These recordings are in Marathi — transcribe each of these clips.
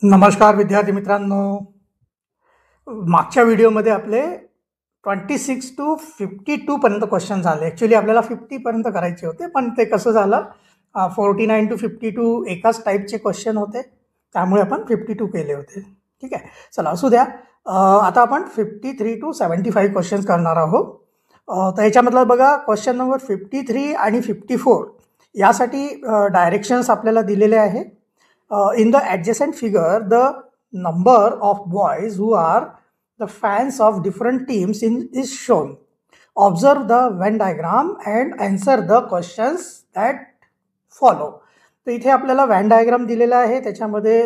नमस्कार विद्यार्थी मित्रांनो. मागच्या व्हिडिओमध्ये आपले 26 to 52 पर्यंत क्वेश्चन झाले. ॲक्च्युली आपल्याला 50 पर्यंत करायचे होते, पण ते कसं झालं 49 to 52 एकाच टाईपचे क्वेश्चन होते, त्यामुळे आपण 52 केले होते. ठीक आहे, चला असू द्या. आता आपण 53 to 75 क्वेश्चन्स करणार आहोत. तर ह्याच्यामधलं बघा, क्वेश्चन नंबर 53 आणि 54 यासाठी डायरेक्शन्स आपल्याला दिलेले आहे. In the adjacent figure, the number of boys who are the fans of different teams is shown. Observe the Venn diagram and answer the questions that follow. तर इथे आपल्याला व्हॅन डायग्राम दिलेला आहे. त्याच्यामध्ये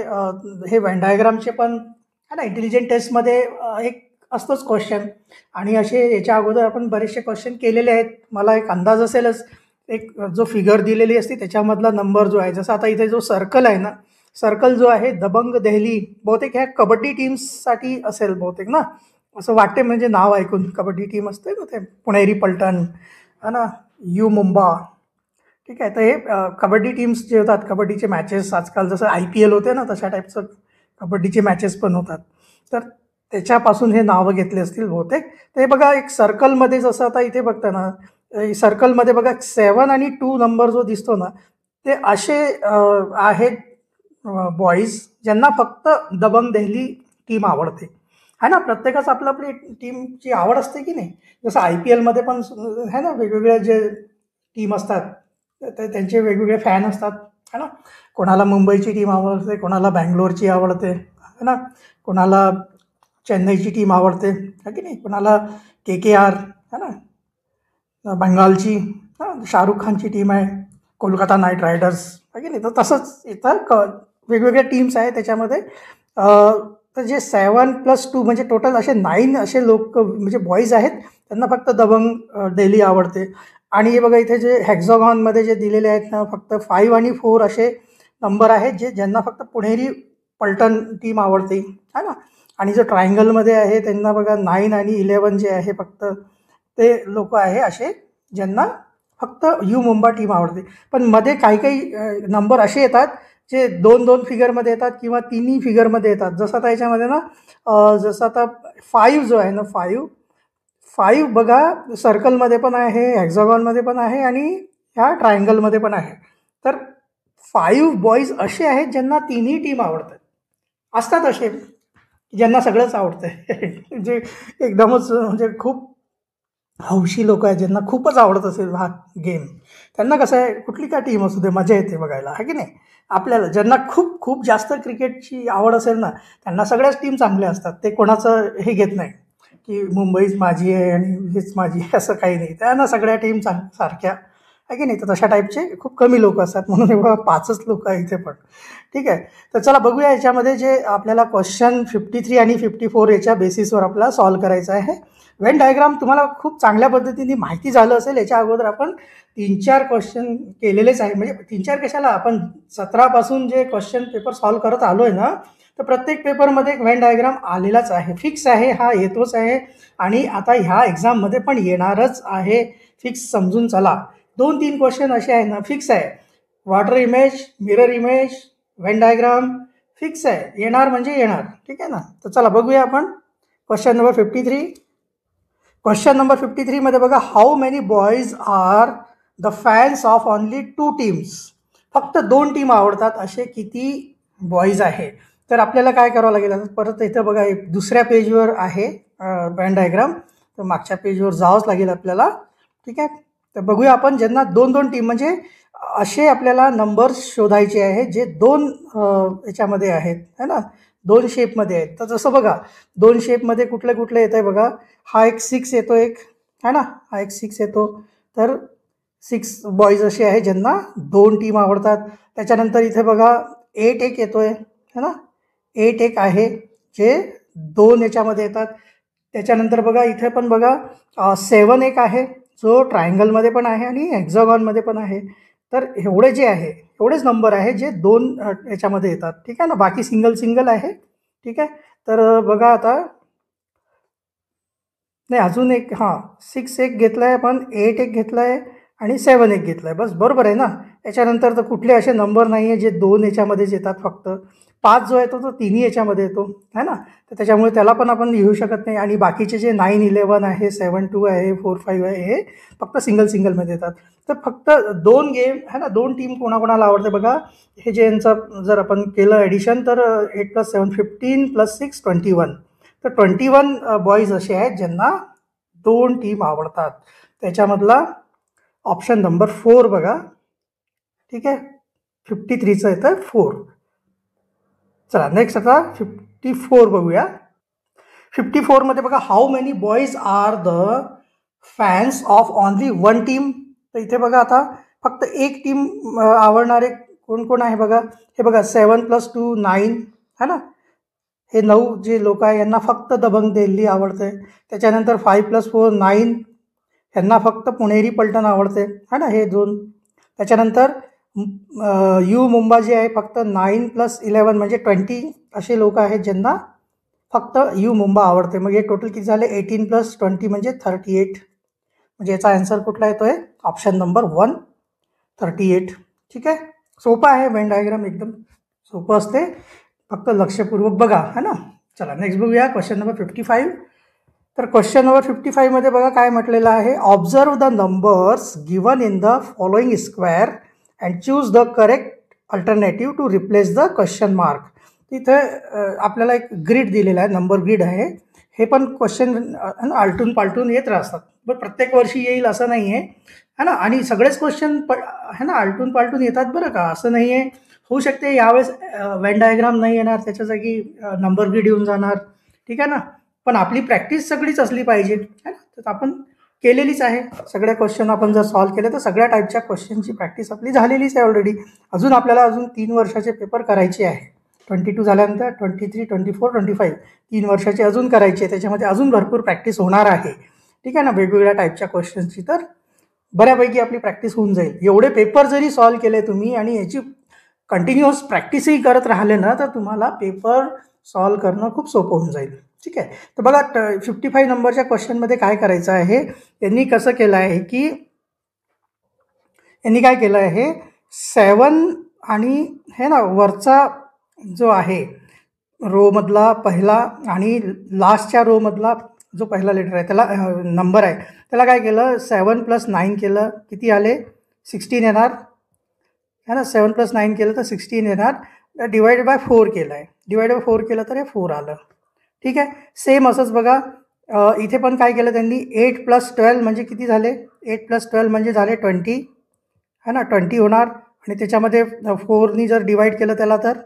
हे व्हॅन डायग्रामचे पण है ना, इंटेलिजंट टेस्टमध्ये एक असतोच क्वेश्चन, आणि असे याच्या अगोदर आपण बरेचसे क्वेश्चन केलेले आहेत. मला एक अंदाज असेलच, एक जो फिगर दिलेली असते त्याच्यामधला नंबर जो आहे, जसं आता इथे जो सर्कल आहे ना, सर्कल जो आहे दबंग देहली, बहुतेक ह्या कबड्डी टीम्ससाठी असेल बहुतेक ना, असं वाटते. म्हणजे नाव ऐकून कबड्डी टीम असते ना, ते पुणेरी पलटण है ना, यू मुंबा. ठीक आहे, तर हे कबड्डी टीम्स जे होतात, कबड्डीचे मॅचेस आजकाल जसं IPL होते ना, तशा टाईपचं कबड्डीचे मॅचेस पण होतात, तर त्याच्यापासून हे नावं घेतले असतील बहुतेक. तर हे बघा, एक सर्कलमध्ये जसं आता इथे बघता ना, सर्कलमध्ये बघा 7 आणि 2 नंबर जो दिसतो ना, ते असे आहेत बॉईज ज्यांना फक्त दबंग देहली टीम आवडते, है ना. प्रत्येकाच आपली टीमची आवड असते की नाही. जसं IPLमध्ये पण है ना, वेगवेगळ्या जे टीम असतात त्यांचे वेगवेगळे फॅन असतात, है ना. कोणाला मुंबईची टीम आवडते, कोणाला बँगलोरची आवडते, है ना, कोणाला चेन्नईची टीम आवडते, है की नाही, कोणाला KKR, है ना, बंगालची, शाहरुख खानची टीम आहे, कोलकाता नाईट रायडर्स, है की नाही. तर तसंच इथं वेगवेगळ्या टीम्स आहेत त्याच्यामध्ये. तर जे 7+2 म्हणजे टोटल असे 9 असे लोक म्हणजे बॉईज आहेत, त्यांना फक्त दबंग देहली आवडते. आणि हे बघा, इथे जे हेक्झॉगॉनमध्ये जे दिलेले आहेत ना, फक्त 5 आणि 4 असे नंबर आहेत ज्यांना फक्त पुणेरी पलटण टीम आवडते, है ना. आणि जो ट्रायंगलमध्ये आहे त्यांना बघा 9 आणि 11 जे आहे फक्त ते लोक आहे असे ज्यांना फक्त यू मुंबा टीम आवडते. पण मध्ये काही काही नंबर असे येतात जे 2-2 फिगरमध्ये येतात किंवा 3 फिगरमध्ये येतात. जसं आता याच्यामध्ये ना, जसं आता 5 जो आहे ना, 5 बघा, सर्कलमध्ये पण आहे, हेक्झॉगॉनमध्ये पण आहे आणि ह्या ट्रायंगलमध्ये पण आहे. तर 5 बॉईज असे आहेत ज्यांना 3ही टीम आवडतात. असतात असे ज्यांना सगळंच आवडतं जे एकदमच म्हणजे खूप हौशी लोक आहेत, ज्यांना खूपच आवडत असेल हा गेम. त्यांना कसं आहे, कुठली काय टीम असू दे, मजा येते बघायला, है की नाही. आपल्याला ज्यांना खूप खूप जास्त क्रिकेटची आवड असेल ना, त्यांना सगळ्याच टीम चांगल्या असतात. ते कोणाचं हे घेत नाही की मुंबईच माझी आहे आणि हेच माझी आहे, असं काही नाही. त्यांना सगळ्या टीम सारख्या, आहे की नाही. तर तशा टाईपचे खूप कमी लोक असतात, म्हणून एवढं 5च लोक आहे इथे पण. ठीक आहे, तर चला बघूया याच्यामध्ये जे आपल्याला क्वेश्चन 53 आणि 54 याच्या बेसिसवर आपल्याला सॉल्व्ह करायचं आहे. व्हेन डायग्राम तुम्हाला खूप चांगल्या पद्धतीने माहिती झालं असेल. याच्या अगोदर आपण 3-4 क्वेश्चन केलेलेच आहे. म्हणजे 3-4 कशाला, आपण 17पासून जे क्वेश्चन पेपर सॉल्व्ह करत आलो आहे ना, तर प्रत्येक पेपरमध्ये एक व्हेन डायग्राम आलेलाच आहे, फिक्स आहे, हा येतोच आहे आणि आता ह्या एक्झाममध्ये पण येणारच आहे, फिक्स समजून चला. 2-3 क्वेश्चन असे आहे ना, फिक्स आहे. Water image, mirror image, Venn diagram fix आहे, येणार म्हणजे येणार. ठीक आहे ना. तर चला बघूया आपण क्वेश्चन नंबर 53. क्वेश्चन नंबर 53 मध्ये बघा, how many boys are the fans of only 2 teams. फक्त 2 टीम आवडतात असे किती बॉईज आहे. तर आपल्याला काय करावं लागेल, परत इथं बघा दुसऱ्या पेजवर आहे व्हेन डायग्राम, तर मागच्या पेजवर जावंच लागेल आपल्याला. ठीक आहे, तर बघूया आपण ज्यांना 2-2 टीम म्हणजे असे आपल्याला नंबर्स शोधायचे आहे जे 2 याच्यामध्ये आहेत, है ना, 2 शेपमध्ये आहेत. तर जसं बघा 2 शेपमध्ये कुठले कुठले येत आहे बघा, हा एक 6 येतो, एक है ना, हा एक 6 येतो. तर 6 बॉईज असे आहे ज्यांना 2 टीम आवडतात. त्याच्यानंतर इथे बघा 8 एक येतोय, है ना, 8 एक आहे जे 2 याच्यामध्ये येतात. त्याच्यानंतर बघा इथे पण बघा 7 एक आहे जो ट्रायंगलमध्ये पण आहे आणि हेक्झॉगॉनमध्ये पण आहे. तर एवढे जे आहे एवढेच नंबर आहे जे 2 याच्यामध्ये येतात. ठीक आहे ना, बाकी सिंगल सिंगल आहे. ठीक आहे, तर बघा आता नाही, अजून एक 6 एक घेतला आहे आपण, 8 एक घेतला आहे आणि 7 एक घेतला आहे, बस बरोबर आहे ना. याच्यानंतर तर कुठले असे नंबर नाही आहे जे 2 याच्यामध्येच येतात फक्त. 5 जो येतो तो तिन्ही याच्यामध्ये येतो है ना, तर त्याच्यामुळे त्याला पण आपण लिहू शकत नाही. आणि बाकीचे जे 9, 11 आहे, 7, 2 आहे, 4, 5 आहे, हे फक्त सिंगलमध्ये येतात. तर फक्त 2 गेम है ना, 2 टीम कोणाकोणाला आवडते बघा. हे जे यांचं जर आपण केलं ॲडिशन तर 8 + 7 15 + 6 21. तर 21 बॉईज असे आहेत ज्यांना 2 टीम आवडतात. त्याच्यामधला ऑप्शन नंबर 4 बघा. ठीक आहे, 53चं येतं 4. चला नेक्स्ट आता 54 बघूया. 54 मध्ये बघा, how many boys are the fans of only one team. तर इथे बघा आता फक्त एक टीम आवडणारे कोण कोण आहे बघा. हे बघा 7 + 2 9 है ना, हे 9 जे लोक आहे यांना फक्त दबंग दिल्ली आवडते. त्याच्यानंतर 5 + 4 9 यांना फक्त पुणेरी पलटण आवडते है ना, हे 2. त्याच्यानंतर यू मुंबा जे आहे फक्त 9 + 11 म्हणजे 20 असे लोक आहेत ज्यांना फक्त यू मुंबा आवडते. मग हे टोटल किती झाले, 18 + 20 म्हणजे 38. म्हणजे याचा आन्सर कुठला येतो आहे, ऑप्शन नंबर 1 38. ठीक आहे, सोपं आहे वेन डायग्राम, एकदम सोपं असते, फक्त लक्षपूर्वक बघा है ना. चला नेक्स्ट बघूया क्वेश्चन नंबर 55. तर क्वेश्चन नंबर 55 मध्ये बघा काय म्हटलेलं आहे, observe the numbers given in the following square and choose the correct alternative to replace the question mark. तिथे आपल्याला एक ग्रीड दिलेला आहे, नंबर ग्रीड आहे. हे पण क्वेश्चन आलटून पालटून येत राहतात, पण प्रत्येक वर्षी येईल असं नाही आहे है ना. आणि सगळेच क्वेश्चन है ना आलटून पालटून येतात बरं का, असं नाही आहे. होऊ शकते यावेळेस वेन डायग्राम नाही येणार, त्याच्या जागी नंबर ग्रीड येऊन जाणार. ठीक आहे ना, पण आपली प्रॅक्टिस सगळीच असली पाहिजे है ना. तर आपण केलेलीच आहे, सगळ्या क्वेश्चन आपण जर सॉल्व्ह केले तर सगळ्या टाईपच्या क्वेश्चनची प्रॅक्टिस आपली झालेलीच आहे ऑलरेडी. अजून आपल्याला 3 वर्षाचे पेपर करायचे आहे. 22 झाल्यानंतर 23, 24, 25 3 वर्षाचे अजून करायचे, त्याच्यामध्ये अजून भरपूर प्रॅक्टिस होणार आहे. ठीक आहे ना, वेगवेगळ्या टाईपच्या क्वेश्चन्सची. तर बऱ्यापैकी आपली प्रॅक्टिस होऊन जाईल. एवढे पेपर जरी सॉल्व्ह केले तुम्ही आणि याची कंटिन्युअस प्रॅक्टिसही करत राहिले ना, तर तुम्हाला पेपर सॉल्व्ह करणं खूप सोपं होऊन जाईल. ठीक आहे, तर बघा 55 नंबरच्या क्वेश्चनमध्ये काय करायचं आहे, यांनी कसं केलं आहे की यांनी काय केलं आहे, 7 आणि हे ना वरचा जो आहे रोमधला पहिला आणि लास्टच्या रोमधला जो पहिला लेटर आहे त्याला नंबर आहे, त्याला काय केलं 7 + 9 केलं, किती आले 16 येणार है ना. 7 + 9 केलं तर 16 येणार. डिवायडेड बाय 4 केलं आहे, डिवायडेड बाय 4 केलं तर हे 4 आलं. ठीक आहे, सेम असंच बघा इथे पण काय केलं त्यांनी, 8 + 12 म्हणजे किती झाले, 8 + 12 म्हणजे झाले 20 है ना, 20 होणार. आणि त्याच्यामध्ये 4नी जर डिवाईड केलं त्याला तर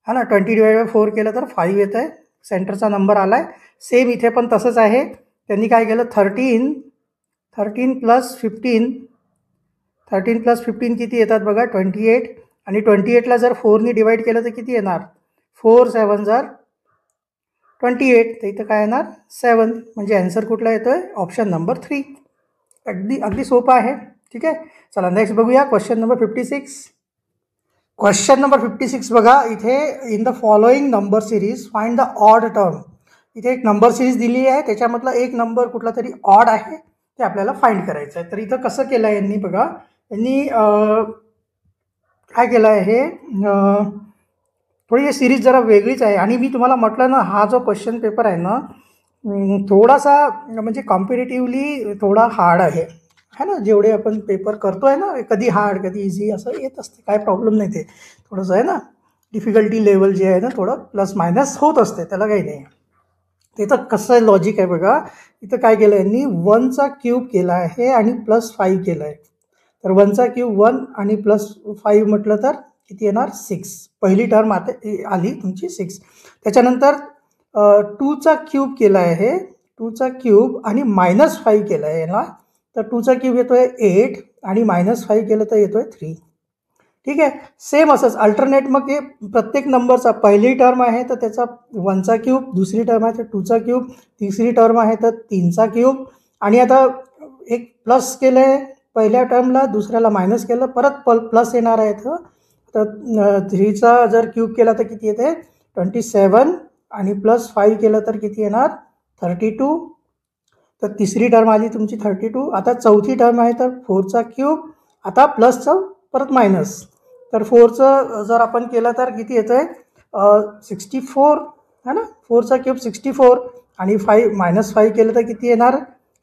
है ना 20 / 4 केलं तर 5 येतं आहे, सेंटरचा नंबर आला आहे. सेम इथे पण तसंच आहे, त्यांनी काय केलं 13 + 15 13 + 15 किती येतात बघा 28. आणि 28ला जर 4नी डिवाईड केलं तर किती येणार, 4 × 7 = 28. तर इथं काय येणार 7. म्हणजे आन्सर कुठला येतो आहे, ऑप्शन नंबर 3. अगदी सोपं आहे. ठीक आहे, चला नेक्स्ट बघूया क्वेश्चन नंबर 56. क्वेश्चन नंबर 56 बघा, इथे in the following number series find the odd term. इथे एक नंबर सिरीज दिली आहे, त्याच्यामधला एक नंबर कुठला तरी ऑड आहे ते आपल्याला फाइंड करायचं आहे. तर इथं कसं केलं आहे यांनी बघा, यांनी काय केलं आहे, थोडी ही सिरीज जरा वेगळीच आहे. आणि मी तुम्हाला म्हटलं ना, हा जो क्वेश्चन पेपर आहे ना थोडासा म्हणजे कॉम्पिटेटिव्हली थोडा हार्ड आहे है ना. जेवढे आपण पेपर करतो आहे ना, कधी हार्ड कधी इझी असं येत असते, काय प्रॉब्लेम नाही. ते थोडंसं आहे ना डिफिकल्टी लेवल जे आहे ना थोडं ± होत असते, त्याला काही नाही. तिथं कसं लॉजिक आहे बघा, इथं काय केलं यांनी 1चा क्यूब केला आहे आणि +5 केलं आहे. तर 1चा क्यूब 1 आणि +5 म्हटलं तर किती येणार 6. पहिली टर्म आता आली तुमची 6. त्याच्यानंतर 2चा क्यूब केला आहे, 2चा क्यूब आणि -5 केलं आहे याला. तर 2चा क्यूब येतो आहे 8 आणि -5 केलं तर येतो आहे 3. ठीक आहे, सेम असंच अल्टरनेट. मग हे प्रत्येक नंबरचा पहिली टर्म आहे तर त्याचा 1चा क्यूब, दुसरी टर्म आहे तर 2चा क्यूब, तिसरी टर्म आहे तर 3चा क्यूब. आणि आता एक प्लस केलं आहे पहिल्या टर्मला, दुसऱ्याला मायनस केलं, परत प्लस येणार आहे. तर 3चा जर क्यूब केला तर किती येते 27 आणि +5 केलं तर किती येणार 32. तर तिसरी टर्म आली तुमची 32. आता चौथी टर्म आहे तर 4चा क्यूब, आता प्लसचं परत मायनस. तर 4चं जर आपण केलं तर किती येतं आहे 64 है ना, 4चा क्यूब 64 आणि 5 केलं तर किती येणार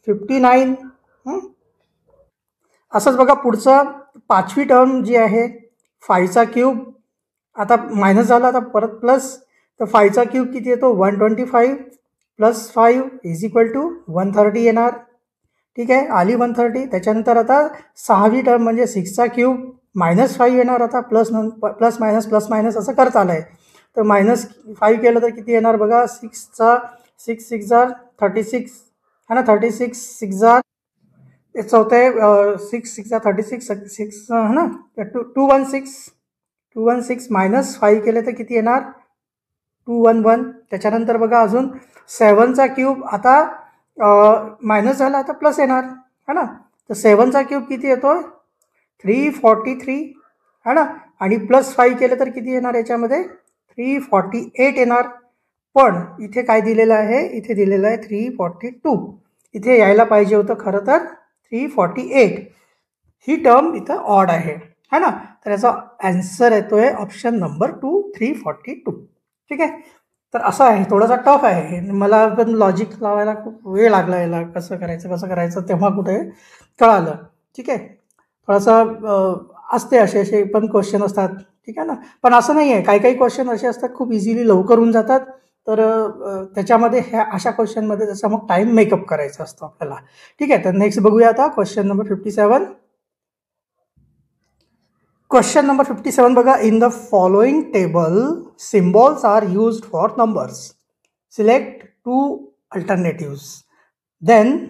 59. असंच बघा पुढचं 5वी टर्म जी आहे 5चा क्यूब, आता मायनस झाला आता परत प्लस, तर 5चा क्यूब किती येतो 125 प्लस 5 इज इक्वल टू 130 येणार. ठीक आहे, आली 130. त्याच्यानंतर आता 6वी टर्म म्हणजे 6चा क्यूब -5 येणार. आता प्लस मायनस असं करत आलं आहे. तर -5 केलं तर किती येणार बघा 6 6 36 है ना, 36 6 याचं होतं आहे 6 6 36 6 है ना, 216 -5 केले तर किती येणार 211. त्याच्यानंतर बघा अजून 7चा क्यूब, आता मायनस झाला आता प्लस येणार है ना, तर 7चा क्यूब किती येतो 343 है ना, आणि +5 केलं तर किती येणार याच्यामध्ये 348 येणार. पण इथे काय दिलेलं आहे, इथे दिलेलं आहे 342. इथे यायला पाहिजे होतं खरं तर 348. ही टर्म इथं ऑड आहे है ना, तर याचा आन्सर येतोय ऑप्शन नंबर 2 342. ठीक आहे, तर असं आहे, थोडासा टफ आहे. मला पण लॉजिक लावायला खूप वेळ लागला, याला कसं करायचं तेव्हा कुठे कळालं. ठीक आहे, थोडासा असते असे पण क्वेश्चन असतात. ठीक आहे ना, पण असं नाही आहे, काही क्वेश्चन असे असतात खूप इझिली लवकर होऊन जातात. तर त्याच्यामध्ये ह्या अशा क्वेश्चनमध्ये जसं मग टाईम मेकअप करायचा असतो आपल्याला. ठीक आहे, तर नेक्स्ट बघूया आता क्वेश्चन नंबर 57. क्वेश्चन नंबर 57 बघा, in the following table symbols are used for numbers, select 2 alternatives. Then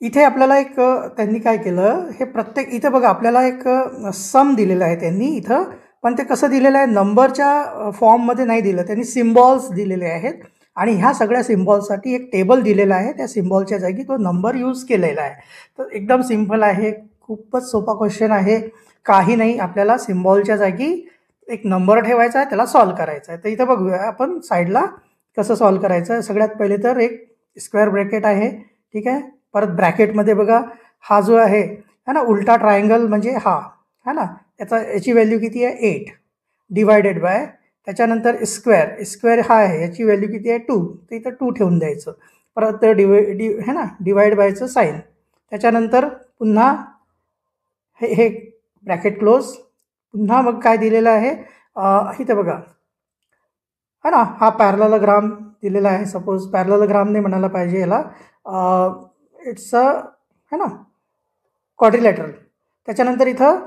इथे आपल्याला एक त्यांनी काय केलं, हे प्रत्येक इथे बघा आपल्याला एक सम दिलेलं आहे त्यांनी इथं, पण ते कसं दिलेलं आहे नंबरच्या फॉर्ममध्ये नाही दिलं, त्यांनी सिम्बॉल्स दिलेले आहेत. आणि ह्या सगळ्या सिम्बॉल्ससाठी एक टेबल दिलेला आहे, त्या सिम्बॉलच्या जागी तो नंबर यूज केलेला आहे. तर एकदम सिम्पल आहे, खूपच सोपा क्वेश्चन आहे. काही नाही, आपल्याला सिम्बॉलच्या जागी एक नंबर ठेवायचा आहे, त्याला सॉल्व करायचं आहे. तर इथं बघूया आपण साईडला कसं सॉल्व करायचं आहे. सगळ्यात पहिले तर एक स्क्वेअर ब्रॅकेट आहे. ठीक आहे, परत ब्रॅकेटमध्ये बघा हा जो आहे ना उलटा ट्रायंगल म्हणजे हा है ना, याची व्हॅल्यू किती आहे 8 डिवायडेड बाय, त्याच्यानंतर स्क्वेअर हा आहे, याची व्हॅल्यू किती आहे 2, तर इथं 2 ठेवून द्यायचं. परत है ना डिवाइड बायचं साईन, त्याच्यानंतर पुन्हा हे ब्रॅकेट क्लोज. पुन्हा मग काय दिलेलं आहे इथं बघा है ना, हा पॅरललोग्राम दिलेला आहे. सपोज पॅरललोग्राम नाही म्हणायला पाहिजे याला, इट्स अ है ना क्वाड्रिलॅटरल. त्याच्यानंतर इथं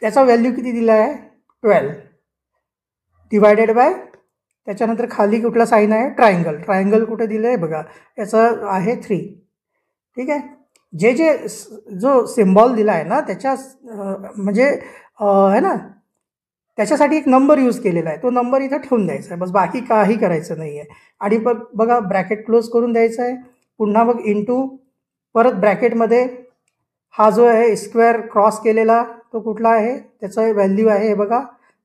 याचा व्हॅल्यू किती दिला आहे 12 डिवायडेड बाय, त्याच्यानंतर खाली कुठला साईन आहे ट्रायंगल कुठे दिलं आहे बघा, याचं आहे 3. ठीक आहे, जो सिम्बॉल दिला आहे ना त्याच्या म्हणजे है ना त्याच्यासाठी एक नंबर यूज केलेला आहे, तो नंबर इथं ठेवून द्यायचा आहे, बस बाकी काही करायचं नाही आहे. आणि बघा ब्रॅकेट क्लोज करून द्यायचं आहे. पुन्हा मग इंटू, परत ब्रॅकेटमध्ये हा जो आहे स्क्वेअर क्रॉस केलेला तो कुठला आहे, त्याचं व्हॅल्यू आहे हे बघा,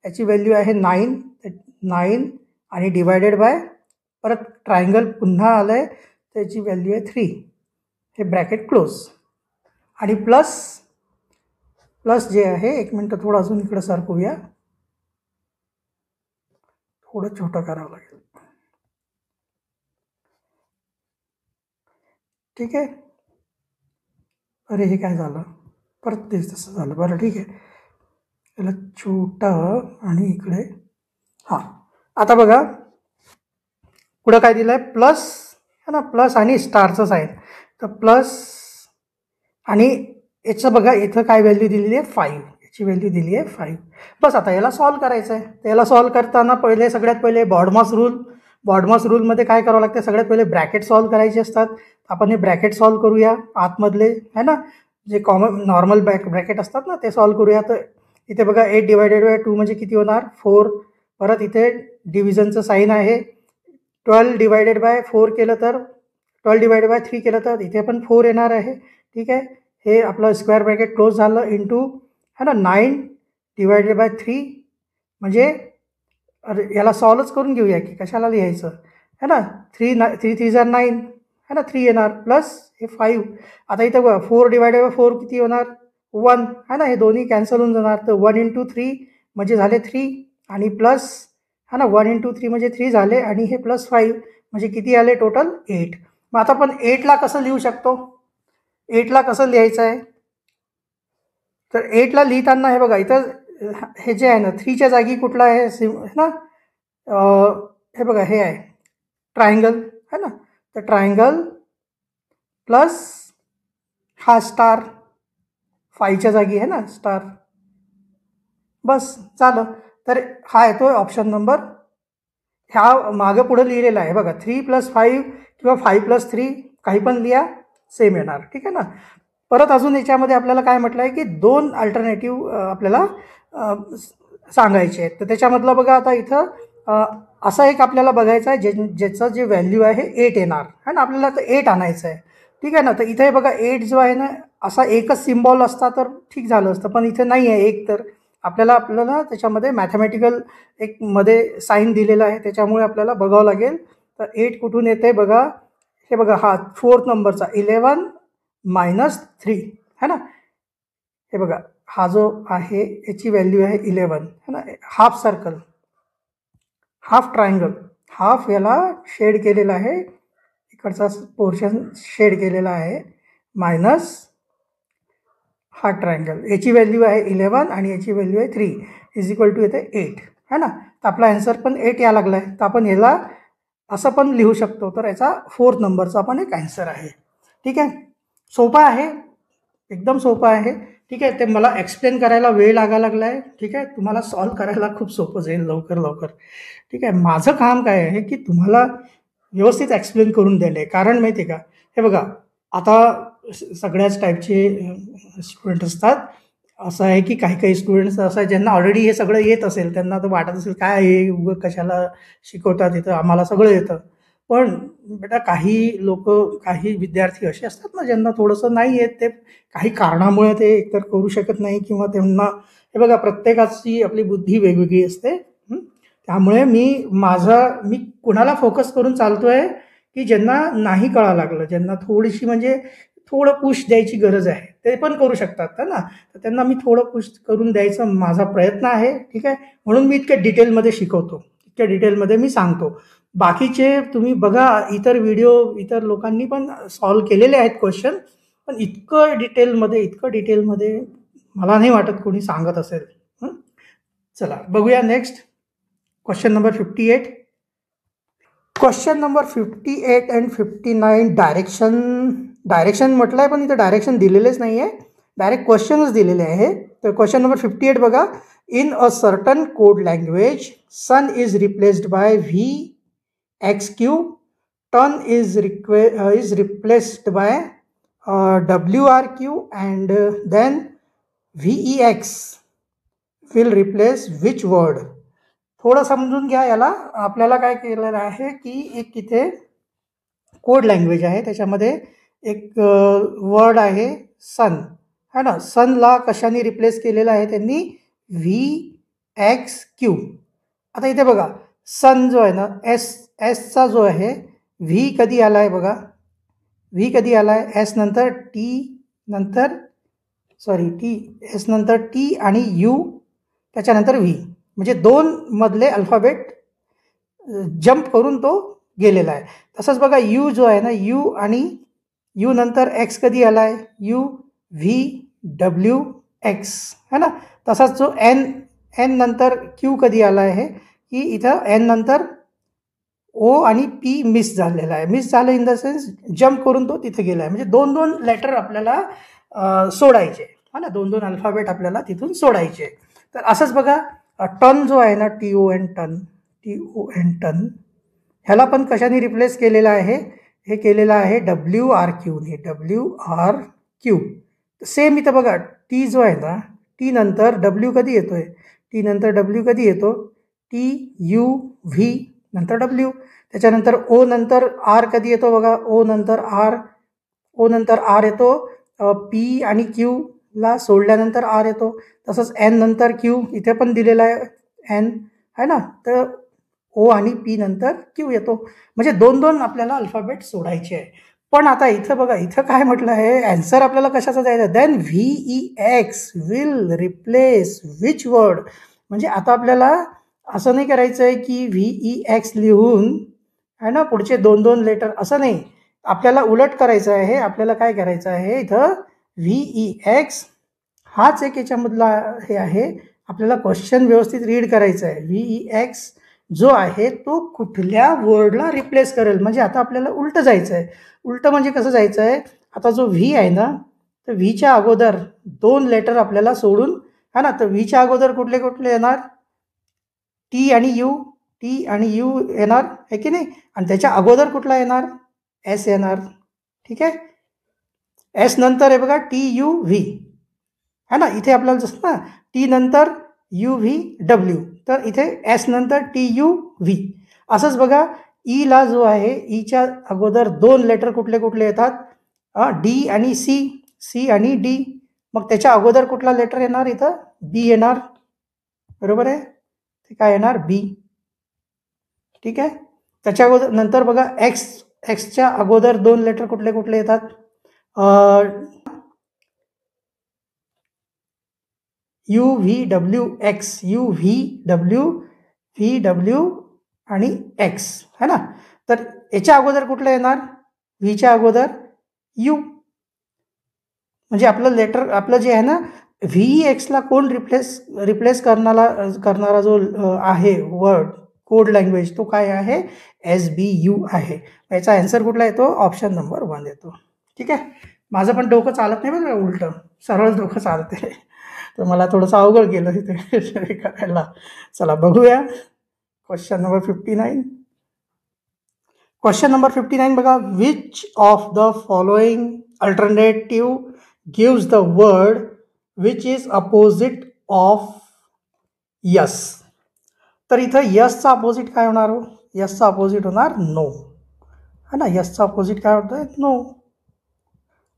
याची व्हॅल्यू आहे 9 आणि डिवायडेड बाय, परत ट्रायंगल पुन्हा आलं आहे, त्याची व्हॅल्यू आहे 3. हे ब्रॅकेट क्लोज आणि प्लस जे आहे, एक मिनटं थोडं अजून इकडं सरकूया, थोडं छोटं करावं लागेल. ठीक आहे, अरे हे काय झालं, परत तेच तसं झालं. बरं ठीक आहे, याला छोटं आणि इकडे हां. आता बघा पुढं काय दिलं आहे प्लस है ना, प्लस आणि स्टारचं साईन, तर प्लस आणि याचं बघा इथं काय व्हॅल्यू दिलेली आहे 5, याची व्हॅल्यू दिली आहे 5. बस आता याला सॉल्व करायचं आहे. तर याला सॉल्व करताना सगळ्यात पहिले बॉडमॉस रूलमध्ये काय करावं लागतं, सगळ्यात पहिले ब्रॅकेट सॉल्व करायचे असतात. आपण हे ब्रॅकेट सॉल्व करूया आतमधले है ना, जे कॉमन नॉर्मल ब्रॅकेट असतात ना ते सॉल्व करूया. तर इथे बघा 8 डिवायडेड बाय 2 म्हणजे किती होणार 4. परत इथे डिव्हिजनचं साईन आहे, 12 डिवायडेड बाय 4 केलं तर 12 डिवायडेड बाय 3 केलं तर इथे पण 4 येणार आहे. ठीक आहे, हे आपलं स्क्वेअर ब्रॅकेट क्लोज झालं इंटू है ना 9 डिवायडेड बाय 3, म्हणजे याला सॉल्वच करून घेऊया की कशाला लिहायचं है ना. 3 जा 9 है ना, 3 येणार प्लस हे 5. आता इथं बघा 4 डिवायडेड बाय 4 किती होणार 1 है ना, हे दोन्ही कॅन्सल होऊन जाणार. तर 1 × 3 म्हणजे झाले 3 आणि प्लस हा ना 1 × 3 म्हणजे 3 झाले आणि हे +5 म्हणजे किती आले टोटल 8. मग आता आपण 8ला कसं लिहू शकतो? 8ला कसं लिहायचं आहे? तर 8ला लिहिताना हे बघा इथं हे जे आहे ना 3च्या जागी कुठला आहे ना हे बघा हे आहे ट्रायंगल है ना. तर ट्रायंगल प्लस हा स्टार 5च्या जागी आहे ना स्टार, बस झालं. तर हा येतोय ऑप्शन नंबर, ह्या मागं पुढं लिहिलेला आहे बघा 3 + 5 किंवा 5 + 3 काही पण लिहा सेम येणार. ठीक आहे ना. परत अजून याच्यामध्ये आपल्याला काय म्हटलं आहे की 2 अल्टरनेटिव्ह आपल्याला सांगायचे आहेत. तर त्याच्यामधलं बघा आता इथं असं एक आपल्याला बघायचं आहे ज्याचं जे व्हॅल्यू आहे 8 येणार है ना. आपल्याला तर 8 आणायचं आहे. ठीक आहे ना. तर इथे बघा 8 जो आहे ना असा एकच सिम्बॉल असता तर ठीक झालं असतं, पण इथे नाही आहे एक, तर आपल्याला त्याच्यामध्ये मॅथमॅटिकल एक मध्ये साईन दिलेला आहे, त्याच्यामुळे आपल्याला बघावं लागेल. तर 8 कुठून येते बघा, हे बघा हा 4th नंबरचा 11 - 3 है ना. हे बघा हा जो आहे याची व्हॅल्यू आहे 11 है ना. Half circle, half triangle, half याला शेड केलेला आहे, इकडचा पोर्शन शेड केलेला आहे, मायनस हा ट्रायंगल, याची व्हॅल्यू आहे 11 आणि याची व्हॅल्यू आहे 3 = येते 8 है ना. तर आपला आन्सर पण 8 या लागला आहे. तर आपण याला असं पण लिहू शकतो. तर याचा 4th नंबरचा पण एक आन्सर आहे. ठीक आहे. सोपा आहे, एकदम सोपं आहे. ठीक आहे. ते मला एक्सप्लेन करायला वेळ लागायला लागला आहे. ठीक आहे. तुम्हाला सॉल्व करायला खूप सोपं जाईल लवकर लवकर. ठीक आहे. माझं काम काय आहे की तुम्हाला व्यवस्थित एक्सप्लेन करून देणे. कारण माहिती आहे का, हे बघा आता सगळ्याच टाईपचे स्टुडंट असतात. असं आहे की काही काही स्टुडंट्स असं आहे ज्यांना ऑलरेडी हे सगळं येत असेल, त्यांना तर वाटत असेल काय हे उगं कशाला शिकवतात इथं, आम्हाला सगळं येतं. पण बेटा काही लोक, काही विद्यार्थी असे असतात ना ज्यांना थोडंसं नाही येत, ते काही कारणामुळे ते एकतर करू शकत नाही किंवा त्यांना, हे बघा प्रत्येकाची आपली बुद्धी वेगवेगळी असते. त्यामुळे मी कुणाला फोकस करून चालतोय की ज्यांना नाही कळायला लागलं, ज्यांना थोडीशी म्हणजे थोडं पुश द्यायची गरज आहे, ते पण करू शकतात ना. तर त्यांना मी थोडं पुश करून द्यायचा माझा प्रयत्न आहे. ठीक आहे. म्हणून मी इतक्या डिटेलमध्ये शिकवतो, इतक्या डिटेलमध्ये मी सांगतो. बाकीचे तुम्ही बघा, इतर व्हिडिओ इतर लोकांनी पण सॉल्व केलेले आहेत क्वेश्चन, पण इतकं डिटेलमध्ये मला नाही वाटत कोणी सांगत असेल. चला बघूया next question number 58. Question number 58 and 59 direction म्हटलं आहे, पण इथं डायरेक्शन दिलेलेच नाही आहे, डायरेक्ट क्वेश्चनच दिलेले आहे. तर क्वेश्चन नंबर 58 बघा, in a certain code language sun is replaced by VXQ, ton is replaced by WRQ and then VEX will replace which word. थोडं समजून घ्या याला. आपल्याला काय केलेलं आहे की एक इथे कोड लँग्वेज आहे, त्याच्यामध्ये एक वर्ड आहे सन है ना. सनला कशाने रिप्लेस केलेलं आहे त्यांनी, VXQ. आता इथे बघा सन जो आहे ना, एसचा जो आहे, व्ही कधी आला आहे बघा, व्ही कधी आला आहे, एस नंतर एस नंतर टी आणि यू, त्याच्यानंतर व्ही, म्हणजे 2 मधले अल्फाबेट जंप करून तो गेलेला आहे. तसंच बघा यू जो आहे ना, यू आणि यू नंतर एक्स कधी आला आहे, UVWX है ना. तसाच जो एन नंतर क्यू कधी आला आहे, की इथं एन नंतर ओ आणि पी मिस झालेला आहे. मिस झालं इन द सेन्स जंप करून तो तिथे गेला आहे. म्हणजे 2 लेटर आपल्याला सोडायचे है ना, 2 अल्फाबेट आपल्याला तिथून सोडायचे. तर असंच बघा टन जो आहे ना, TON टन, ह्याला पण कशाने रिप्लेस केलेला आहे, हे केलेलं आहे WRQने, WRQ. सेम इथं बघा टी जो आहे ना, टी नंतर डब्ल्यू कधी येतोय, TUV नंतर डब्ल्यू, त्याच्यानंतर ओ नंतर आर कधी येतो बघा, ओ नंतर आर येतो, पी आणि क्यूला सोडल्यानंतर आर येतो. तसंच एन नंतर क्यू, इथे पण दिलेला आहे एन है ना, तर ओ आणि पी नंतर क्यू येतो. म्हणजे 2 आपल्याला अल्फाबेट सोडायचे आहे. पण आता इथं बघा, इथं काय म्हटलं आहे, आन्सर आपल्याला कशाचा द्यायचा, then VEX will replace which word. म्हणजे आता आपल्याला असं नाही करायचं आहे की VEX लिहून आहे ना पुढचे 2 लेटर, असं नाही. आपल्याला उलट करायचं आहे. आपल्याला काय करायचं आहे, इथं VEX हाच एक याच्यामधला हे आहे. आपल्याला क्वेश्चन व्यवस्थित रीड करायचं आहे. VEX जो आहे तो कुठल्या वर्डला रिप्लेस करेल. म्हणजे आता आपल्याला उलटं जायचं आहे. उलटं म्हणजे कसं जायचं आहे, आता जो व्ही आहे ना, तर व्हीच्या अगोदर 2 लेटर आपल्याला सोडून, हा ना, तर व्हीच्या अगोदर कुठले कुठले येणार, टी आणि यू येणार आहे की नाही, आणि त्याच्या अगोदर कुठला येणार, एस येणार. ठीक आहे. एस नंतर आहे बघा TUV, है ना. इथे आपल्याला जसं ना टी नंतर UVW, तर इथे एस नंतर TUV. असंच बघा ईला जो आहे, ईच्या अगोदर 2 लेटर कुठले कुठले येतात, डी आणि सी आणि डी. मग त्याच्या अगोदर कुठला लेटर येणार, इथं बी येणार. बरोबर आहे, ते काय येणार, बी. ठीक आहे. त्याच्या अगोदर नंतर बघा एक्सच्या अगोदर 2 लेटर कुठले कुठले येतात, UVWX, VW आणि एक्स, है ना. तर याच्या अगोदर कुठलं येणार, व्हीच्या अगोदर यू. म्हणजे आपलं लेटर, आपलं जे आहे ना, VEXला कोण रिप्लेस करणारा जो आहे वर्ड कोड लँग्वेज, तो काय आहे, SBU आहे. याचा आन्सर कुठला येतो, ऑप्शन नंबर 1 येतो. ठीक आहे. माझं पण डोकं चालत नाही बघा, उलटं सरळ डोकं चालते, तर मला थोडंसं अवघड गेलं इथे करायला. चला बघूया क्वेश्चन नंबर 59. क्वेश्चन नंबर 59 बघा, which of the following alternative gives the word which is opposite of yes. तर इथं यसचा अपोजिट काय होणार हो, यसचा अपोजिट होणार नो, है ना. यसचा अपोजिट काय होतं, नो.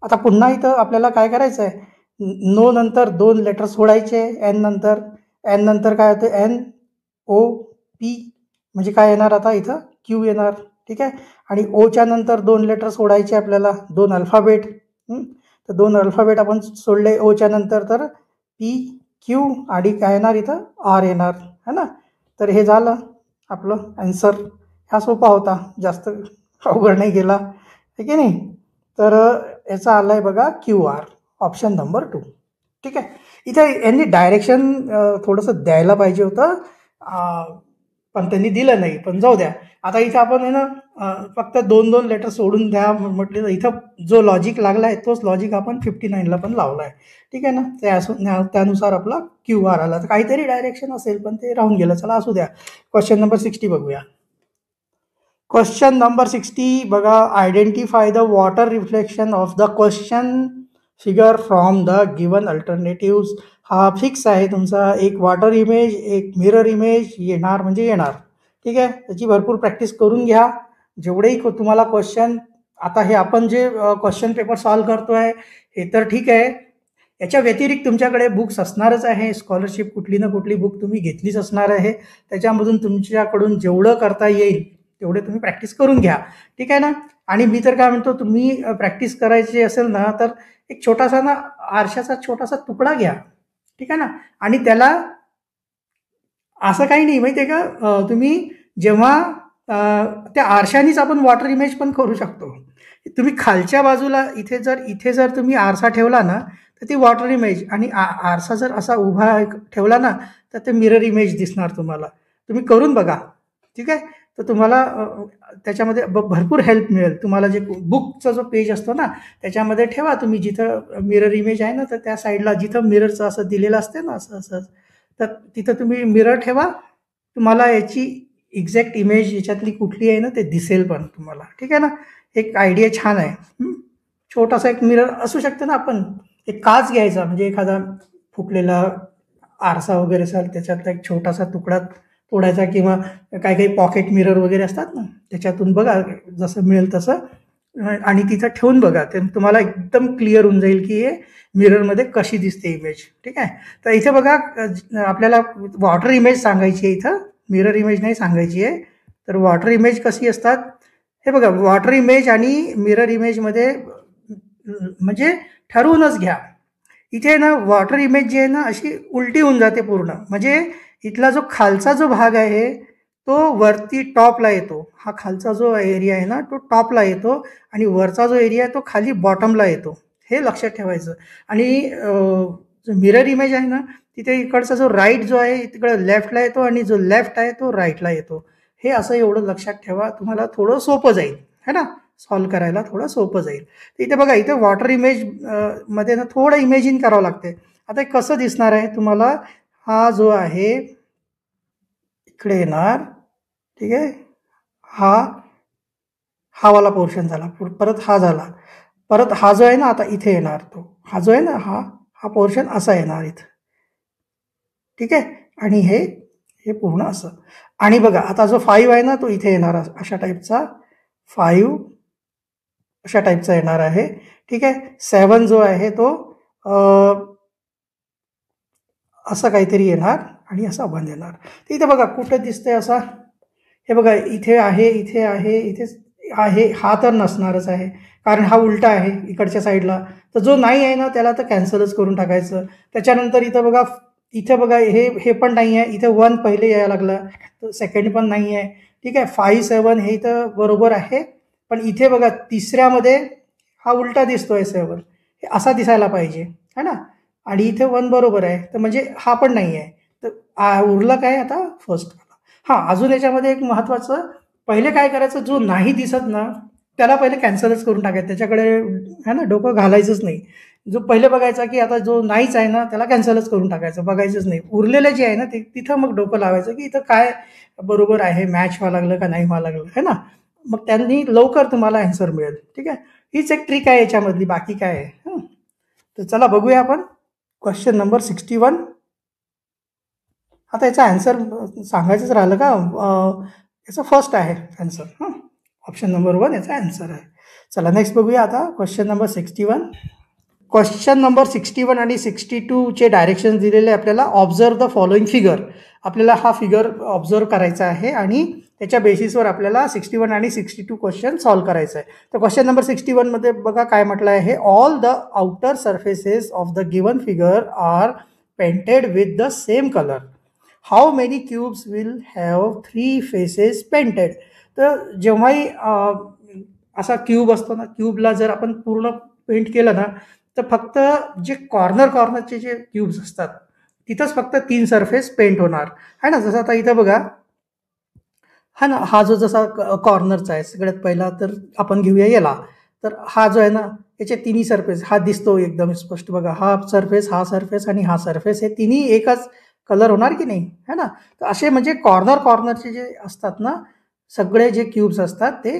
आता पुन्हा इथं आपल्याला काय करायचं आहे, नो नंतर 2 लेटर सोडायचे, एन नंतर काय होतं, NOP, म्हणजे काय येणार आता इथं क्यू येणार. ठीक आहे. आणि ओच्या नंतर 2 लेटर सोडायचे आपल्याला, 2 अल्फाबेट. तर 2 अल्फाबेट आपण सोडले ओच्या नंतर, तर PQ आणि काय येणार इथं आर येणार, है ना. तर हे झालं आपलं आन्सर. हा सोपा होता, जास्त अवघड नाही गेला, ठीक आहे नाही. तर याचा आला आहे बघा QR, ऑप्शन नंबर 2. ठीक आहे. इथे यांनी डायरेक्शन थोडंसं द्यायला पाहिजे होतं, पण त्यांनी दिलं नाही, पण जाऊ द्या. आता इथं आपण आहे ना फक्त 2 लेटर सोडून द्या म्हटले, तर इथं जो लॉजिक लागला आहे तोच लॉजिक आपण 59ला पण लावला आहे. ठीक आहे ना. त्यानुसार आपला QR आला. तर काहीतरी डायरेक्शन असेल, पण ते राहून गेलं. चला असू द्या. क्वेश्चन नंबर 60 बघूया. क्वेश्चन नंबर 60 बघा, identify the water reflection of the question figure from the given alternatives. हा फिक्स आहे तुमचा, एक वॉटर इमेज, एक मिरर इमेज येणार म्हणजे येणार. ठीक आहे. त्याची भरपूर प्रॅक्टिस करून घ्या. जेवढेही तुम्हाला क्वेश्चन, आता हे आपण जे क्वेश्चन पेपर सॉल्व करतो आहे हे तर ठीक आहे, याच्या व्यतिरिक्त तुमच्याकडे बुक्स असणारच आहे. स्कॉलरशिप कुठली ना कुठली बुक तुम्ही घेतलीच असणार आहे. त्याच्यामधून तुमच्याकडून जेवढं करता येईल तेवढे तुम्ही प्रॅक्टिस करून घ्या. ठीक आहे ना. आणि मी तर काय म्हणतो, तुम्ही प्रॅक्टिस करायची असेल ना, तर एक छोटासा ना आरशाचा छोटासा तुकडा घ्या. ठीक आहे ना. आणि त्याला असं काही नाही, माहिती आहे का, तुम्ही जेव्हा त्या आरशानीच आपण वॉटर इमेज पण करू शकतो. तुम्ही खालच्या बाजूला इथे जर तुम्ही आरसा ठेवला ना, तर ती वॉटर इमेज, आणि आरसा जर असा उभा ठेवला ना, तर ते मिरर इमेज दिसणार तुम्हाला. तुम्ही करून बघा. ठीक आहे. तर तुम्हाला त्याच्यामध्ये भरपूर हेल्प मिळेल. तुम्हाला जे बुकचा जो पेज असतो ना, त्याच्यामध्ये ठेवा तुम्ही, जिथं मिरर इमेज आहे ना, तर त्या साईडला जिथं मिररचं असं दिलेलं असते ना, असं तर तिथं तुम्ही मिरर ठेवा. तुम्हाला याची एक्झॅक्ट इमेज याच्यातली कुठली आहे ना, ते दिसेल पण तुम्हाला. ठीक आहे ना. एक आयडिया छान आहे. छोटासा एक मिरर असू शकतं ना, आपण एक काच घ्यायचा, म्हणजे एखादा फुटलेला आरसा वगैरे असेल त्याच्यातला एक छोटासा तुकडा तोडायचा, किंवा काही काही पॉकेट मिरर वगैरे असतात ना, त्याच्यातून बघा जसं मिळेल तसं, आणि तिथं ठेवून बघा. ते तुम्हाला एकदम क्लिअर होऊन जाईल की हे मिररमध्ये कशी दिसते इमेज. ठीक आहे. तर इथे बघा, आपल्याला वॉटर इमेज सांगायची आहे, इथं मिरर इमेज नाही सांगायची आहे. तर वॉटर इमेज कशी असतात, हे बघा, वॉटर इमेज आणि मिरर इमेजमध्ये म्हणजे ठरवूनच घ्या. इथे ना वॉटर इमेज जी आहे ना, अशी उलटी होऊन जाते पूर्ण. म्हणजे इथला जो खालचा जो भाग आहे तो वरती टॉपला येतो. हा खालचा जो एरिया आहे ना तो टॉपला येतो आणि वरचा जो एरिया आहे तो खाली बॉटमला येतो. हे लक्षात ठेवायचं. आणि जो मिरर इमेज आहे ना तिथे इकडचा जो राईट जो आहे तिकडे लेफ्टला येतो आणि जो लेफ्ट आहे तो राईटला येतो. हे असं एवढं लक्षात ठेवा, तुम्हाला थोडं सोपं जाईल है ना, सॉल्व्ह करायला थोडं सोपं जाईल. इथे बघा, इथे वॉटर इमेज मध्ये ना थोडं इमेजिन करावं लागते. आता कसं दिसणार आहे तुम्हाला, हा जो आहे इकडे येणार, ठीक आहे, हा वाला पोर्शन झाला, परत हा झाला, परत हा जो आहे ना आता इथे येणार, तो हा जो आहे ना हा पोर्शन असा येणार इथं, ठीक आहे, आणि हे पूर्ण असं. आणि बघा आता जो 5 आहे ना तो इथे येणार, अशा टाईपचा 5 अशा टाईपचा येणार आहे, ठीक आहे. 7 जो आहे तो असं काहीतरी येणार आणि असा 1 येणार. तर इथे बघा कुठं दिसतंय असा, हे बघा इथे आहे, इथे आहे, इथे आहे. हा तर नसणारच आहे कारण हा उलटा आहे इकडच्या साईडला. तर जो नाही आहे ना त्याला तर कॅन्सलच करून टाकायचं. त्याच्यानंतर इथे बघा हे पण नाही आहे, इथे 1 पहिले यायला लागला, तर सेकंड पण नाही आहे, ठीक आहे. 5, 7 हे इथं बरोबर आहे, पण इथे बघा तिसऱ्यामध्ये हा उलटा दिसतोय 7, हे असा दिसायला पाहिजे है ना, आणि इथे 1 बरोबर आहे, तर म्हणजे हा पण नाही आहे. तर उरलं काय आता फर्स्ट. हां, अजून याच्यामध्ये एक महत्त्वाचं, पहिले काय करायचं, जो नाही दिसत ना त्याला पहिले कॅन्सलच करून टाकायचं, त्याच्याकडे है ना डोकं घालायचंच नाही. जो पहिले बघायचा की आता जो नाहीच आहे ना त्याला कॅन्सलच करून टाकायचं, बघायचंच नाही. उरलेलं जे आहे ना ते तिथं मग डोकं लावायचं की इथं काय बरोबर आहे, मॅच व्हावं लागलं का नाही व्हावं लागलं है ना, मग त्यांनी लवकर तुम्हाला आन्सर मिळेल. ठीक आहे, हीच एक ट्रिक आहे याच्यामधली, बाकी काय आहे. तर चला बघूया आपण क्वेश्चन नंबर 61. आता याचा आन्सर सांगायचंच राहिलं का, याचं फर्स्ट आहे आन्सर. ऑप्शन नंबर 1 याचा आन्सर आहे. चला नेक्स्ट बघूया आता क्वेश्चन नंबर 61. क्वेश्चन नंबर 61 आणि 62चे डायरेक्शन दिलेले आपल्याला. Observe the following figure. आपल्याला हा फिगर ऑब्झर्व करायचा आहे आणि त्याच्या बेसिसवर आपल्याला 61 आणि 62 क्वेश्चन सॉल्व्ह करायचं आहे. तर क्वेश्चन नंबर 61 मध्ये बघा काय म्हटलं आहे, all the outer surfaces of the given figure are painted with the same colour. How many cubes will have 3 faces painted. तर जेव्हाही असा क्यूब असतो ना, क्यूबला जर आपण पूर्ण पेंट केलं ना तर फक्त जे कॉर्नरचे जे क्यूब्स असतात तिथंच फक्त 3 सरफेस पेंट होणार है ना. जसं आता इथं बघा, हा ना, हा जो जसा कॉर्नरचा आहे सगळ्यात पहिला, तर आपण घेऊया याला. तर हा जो आहे ना याचे तिन्ही सरफेस हा दिसतो एकदम स्पष्ट बघा, हा सरफेस आणि हा सरफेस, हे तिन्ही एकच कलर होणार की नाही है ना. तर असे म्हणजे कॉर्नरचे जे असतात ना सगळे जे क्यूब्स असतात ते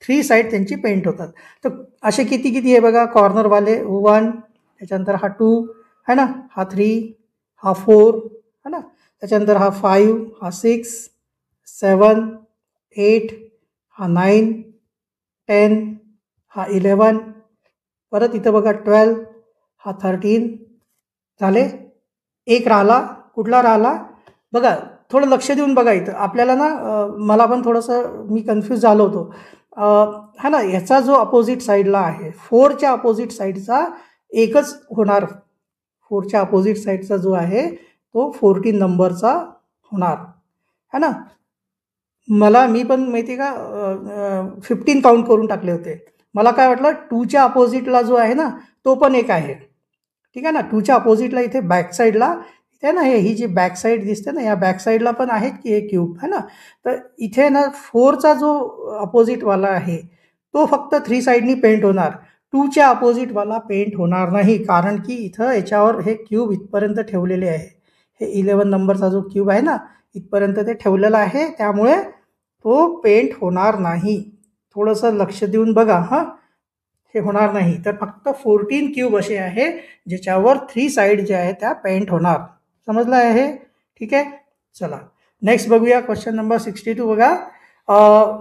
3 साईड त्यांची पेंट होतात. तर असे किती आहे बघा, कॉर्नरवाले 1, त्याच्यानंतर हा 2 है ना, हा 3, हा 4 है ना, त्याच्यानंतर हा 5, हा 6, 7, 8, हा 9, 10, हा 11, परत इथं बघा 12, हा 13 झाले. एक राहिला, कुठला राहिला बघा, थोडं लक्ष देऊन बघा इथं आपल्याला ना, मला पण थोडंसं मी कन्फ्यूज झालो होतो हा ना. ह्याचा जो अपोजिट साईडला आहे 4च्या अपोजिट साईडचा एकच होणार, 4च्या अपोजिट साईडचा जो आहे तो 14 नंबरचा होणार है ना. मी पण माहिती का 15 काउंट करून टाकले होते. मला काय वाटलं 2च्या अपोजिटला जो आहे ना तो पण एक आहे, ठीक आहे ना. 2च्या अपोजिटला इथे बॅक साईडला इथे ना, ही जी बॅक साईड दिसते ना, या बॅक साईडला पण आहेत की हे क्यूब है ना. तर इथे ना 4चा जो अपोजिटवाला आहे तो फक्त 3 साईडनी पेंट होणार, 2च्या अपोजिटवाला पेंट होणार नाही, कारण की इथं याच्यावर हे क्यूब इथपर्यंत ठेवलेले आहे. हे 11 नंबरचा जो क्यूब आहे ना इथपर्यंत ते ठेवलेला आहे, त्यामुळे तो पेंट होणार नाही. थोडंसं लक्ष देऊन बघा हां, हे होणार नाही. तर फक्त 14 क्यूब असे आहे ज्याच्यावर 3 साईड जे आहे त्या पेंट होणार. समजलं आहे, ठीक आहे. चला नेक्स्ट बघूया क्वेश्चन नंबर 62. बघा,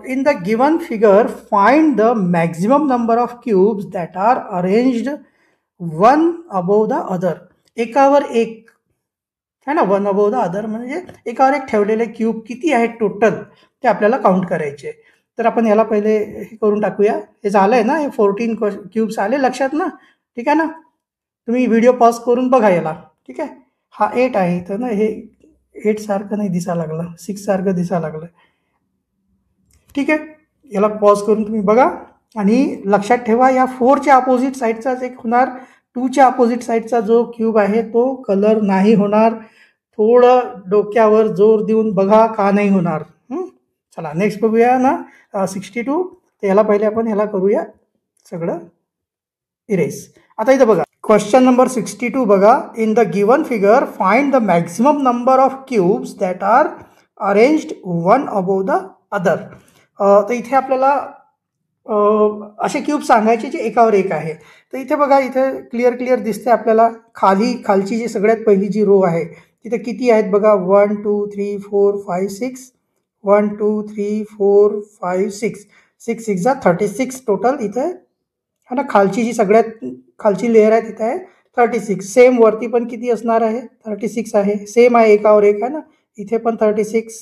in the given figure find the maximum number of cubes that are arranged one above the other. एकावर एक है ना, वन अबोव द अदर म्हणजे एकावर एक ठेवलेले क्यूब किती आहेत टोटल ते आपल्याला काउंट करायचे. तर आपण याला पहिले हे करून टाकूया. हे झालं आहे ना, हे 14 क्यूब्स आले लक्षात ना, ठीक आहे ना. तुम्ही व्हिडिओ पॉज करून बघा याला, ठीक आहे. हा 8 आहे इथं ना, हे 8 सारखं नाही दिसायला लागलं, 6 सारखं दिसायला लागलं. ठीक आहे, याला पॉज करून तुम्ही बघा आणि लक्षात ठेवा या 4च्या अपोजिट साईडचाच एक होणार, 2च्या अपोजिट साईडचा जो क्यूब आहे तो कलर नाही होणार. थोडं डोक्यावर जोर देऊन बघा का नाही होणार. चला नेक्स्ट बघूया ना 62. तर याला पहिले आपण ह्याला करूया सगळं इरेज. आता इथं बघा क्वेश्चन नंबर 62 बघा. In the given figure find the maximum number of cubes that are arranged one above the other. तर इथे आपल्याला असे क्यूब सांगायचे जे एकावर एक आहे. तर इथे बघा, इथे क्लिअर दिसते आपल्याला खालची जी सगळ्यात पहिली जी रो आहे तिथे किती आहेत बघा. 1 2 3 4 5 6. 1 2 3 4 5 6. 6 6 जा 36 टोटल इथे है ना. खालची जी सगळ्यात खालची लेअर आहे तिथे आहे 36. सेम वरती पण किती असणार आहे 36 आहे. सेम आहे एकावर एक आहे ना. इथे पण 36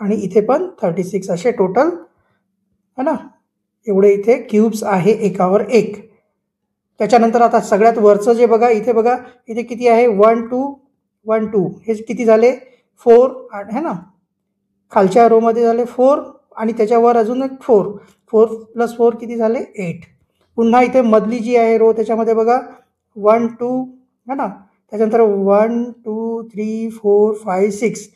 आणि इथे पण 36 असे टोटल है ना. एवढे इथे क्यूब्स आहे एकावर एक. त्याच्यानंतर आता सगळ्यात वरचं जे बघा इथे बघा, इथे किती आहे 1 2 1 2. हे किती झाले 4 है ना. खालच्या रोमध्ये झाले 4 आणि त्याच्यावर अजून एक 4. 4 + 4 किती झाले 8. पुन्हा इथे मधली जी आहे रो त्याच्यामध्ये बघा 1 2 है ना. त्याच्यानंतर 1 2 3 4 5 6.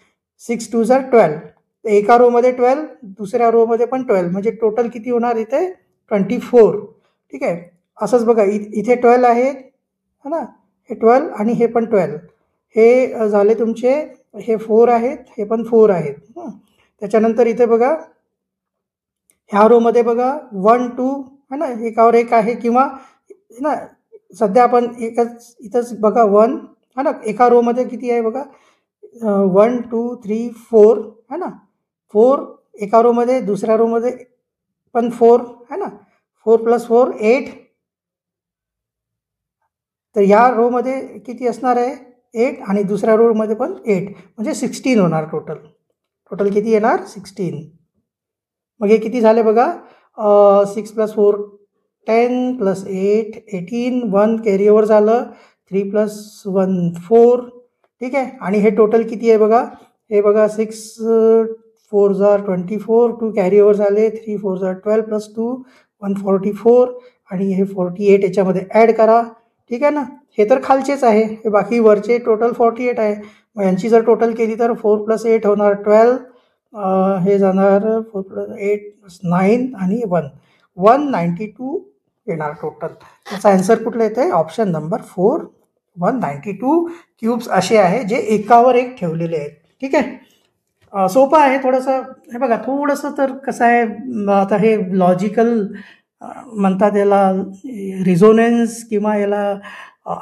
6 2 जा 12. एका रोमध्ये 12, दुसऱ्या रोमध्ये पण 12, म्हणजे टोटल किती होणार इथे 24. ठीक आहे. असंच बघा इथे 12 आहेत है ना. हे 12 आणि हे पण 12. हे झाले तुमचे, हे 4 आहेत, हे पण 4 आहेत. त्याच्यानंतर इथे बघा ह्या रोमध्ये बघा 1 2 है ना, एकावर एक आहे किंवा ना सध्या आपण इथंच बघा 1 है ना. एका रोमध्ये किती आहे बघा 1 2 3 4 है ना. 4 एका रोमध्ये, दुसऱ्या रोमध्ये पण 4 है ना. 4 + 4 8. तर या रोमध्ये किती असणार आहे 8 आणि दुसऱ्या रोमध्ये पण 8, म्हणजे 16 होणार टोटल किती येणार 16. मग हे किती झाले बघा 6 + 4 10 + 8 18. 1 कॅरी ओव्हर झालं. 3 + 1 4. ठीक आहे. आणि हे टोटल किती आहे बघा, हे बघा 6 4 जा 24. 2 कॅरी ओव्हर झाले. 3 4 जा 12 + 2 144 आणि हे 48 याच्यामध्ये ॲड करा. ठीक आहे ना. हे तर खालचेच आहे, हे बाकी वरचे टोटल 48 आहे. मग यांची जर टोटल केली तर 4 + 8 होणार 12. हे जाणार 4 + 8 + 9 आणि 1 192 येणार टोटल. त्याचा आन्सर कुठलं येते ऑप्शन नंबर 4 192 क्यूब्स असे आहे जे एकावर एक ठेवलेले आहेत. ठीक आहे. सोपं आहे थोडंसं. हे बघा थोडंसं तर कसं आहे, आता हे लॉजिकल म्हणतात याला, रिझोनन्स किंवा याला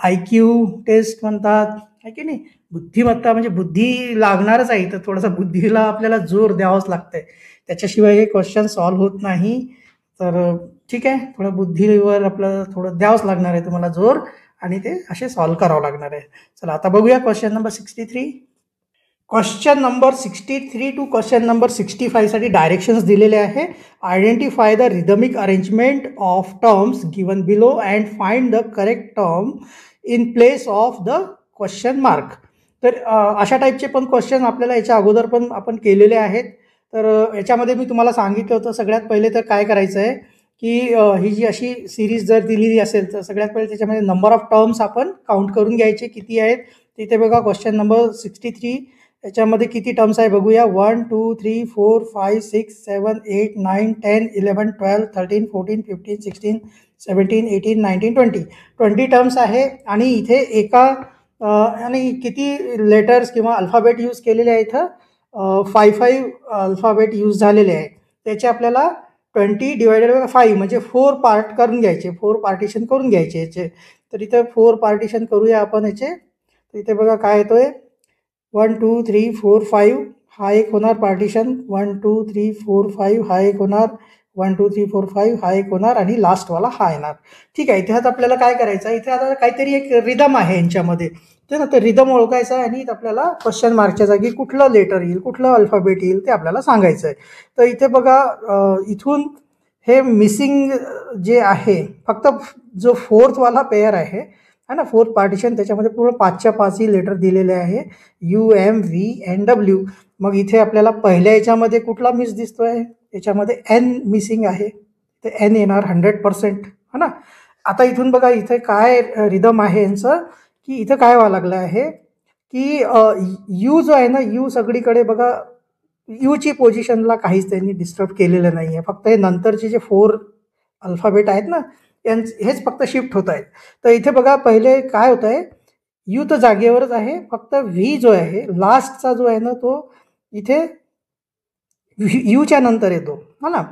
IQ टेस्ट म्हणतात आहे की नाही. बुद्धिमत्ता म्हणजे बुद्धी लागणारच आहे. तर थोडासा बुद्धीला आपल्याला जोर द्यावाच लागतं आहे, त्याच्याशिवाय हे क्वेश्चन सॉल्व्ह होत नाही. तर ठीक आहे, थोडं बुद्धीवर आपल्याला थोडं द्यावंच लागणार आहे तुम्हाला जोर आणि ते असे सॉल्व्ह करावं लागणार आहे. चला आता बघूया question number 63. Question number 63 to question number 65 साठी डायरेक्शन्स दिलेले आहे. Identify the rhythmic arrangement of terms given below and find the correct term in place of the question mark. तर अशा टाईपचे पण क्वेश्चन आपल्याला याच्या अगोदर पण आपण केलेले आहेत. तर याच्यामध्ये मी तुम्हाला सांगितलं होतं सगळ्यात पहिले तर काय करायचं आहे की ही जी अशी सिरीज जर दिलेली असेल तर सगळ्यात पहिले त्याच्यामध्ये नंबर ऑफ टर्म्स आपण काउंट करून घ्यायचे किती आहेत. तिथे बघा क्वेश्चन नंबर 63 याच्यामध्ये किती टर्म्स आहे बघूया. 1 2 3 4 5 6 7 8 9 10 11 12 13 14 15 16 17 18 19 20 20 टर्म्स आहे. आणि इथे एका आणि किती लेटर्स किंवा अल्फाबेट यूज केलेले आहे इथं 5 अल्फाबेट यूज झालेले आहे. त्याचे आपल्याला 20 / 5 म्हणजे 4 पार्ट करून घ्यायचे, 4 पार्टिशन करून घ्यायचे याचे. तर इथे 4 पार्टिशन करूया आपण याचे. तर इथे बघा काय येतोय 1 2 3 4 5 हा एक होणार पार्टिशन. 1 2 3 4 5 हा एक होणार. 1 2 3 4 5 हा एक होणार आणि लास्टवाला हा येणार. ठीक आहे. इथे आता आपल्याला काय करायचं आहे, इथे आता काहीतरी एक रिदम आहे यांच्यामध्ये. ते ना ते रिदम ओळखायचं आहे आणि आपल्याला क्वेश्चन मार्कच्या जागी कुठलं लेटर येईल, कुठलं अल्फाबेट येईल ते आपल्याला सांगायचं आहे. तर इथे बघा इथून हे मिसिंग जे आहे फक्त जो 4थवाला पेअर आहे है ना, 4th पार्टिशन, त्याच्यामध्ये पूर्ण 5च्या 5ही लेटर दिलेले आहे, UMVNW. मग इथे आपल्याला पहिल्या याच्यामध्ये कुठला मिस दिसतोय, याच्यामध्ये N मिसिंग आहे, ते N येणार 100%, है ना. आता इथून बघा इथे काय रिदम आहे यांचं, की इथं काय व्हावं लागलं आहे की यू जो आहे ना, यू सगळीकडे बघा, यूची पोझिशनला काहीच त्यांनी डिस्टर्ब केलेलं नाही आहे, फक्त हे नंतरचे जे 4 अल्फाबेट आहेत ना, हेच फक्त शिफ्ट होत आहेत. तर इथे बघा पहिले काय होत आहे, यू तर जागेवरच आहे, फक्त व्ही जो आहे लास्टचा जो आहे ना, तो इथे यूच्या नंतर येतो, हा ना.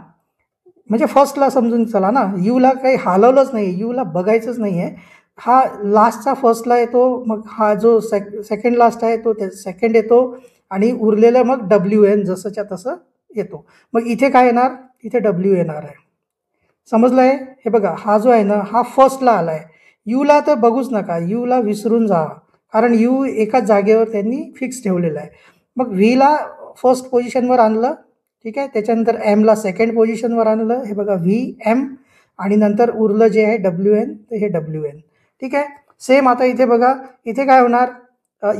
म्हणजे फर्स्टला समजून चला ना, यूला काही हलवलंच नाही, यूला बघायचंच नाही आहे, हा लास्टचा फर्स्टला येतो, मग हा जो सेकंड लास्ट आहे तो सेकंड येतो, आणि उरलेलं मग WN जसंच्या तसं येतो. मग इथे काय येणार, इथे W येणार आहे. समजलं आहे. हे बघा हा जो आहे ना, हा फर्स्टला आला आहे. यूला तर बघूच नका, यूला विसरून जा, कारण यू एकाच जागेवर त्यांनी फिक्स ठेवलेला आहे. मग व्हीला फर्स्ट पोझिशनवर आणलं, ठीक आहे, त्याच्यानंतर एमला सेकंड पोझिशनवर आणलं, हे बघा VM, आणि नंतर उरलं जे आहे WN, तर हे WN, ठीक आहे. सेम आता इथे बघा, इथे काय होणार,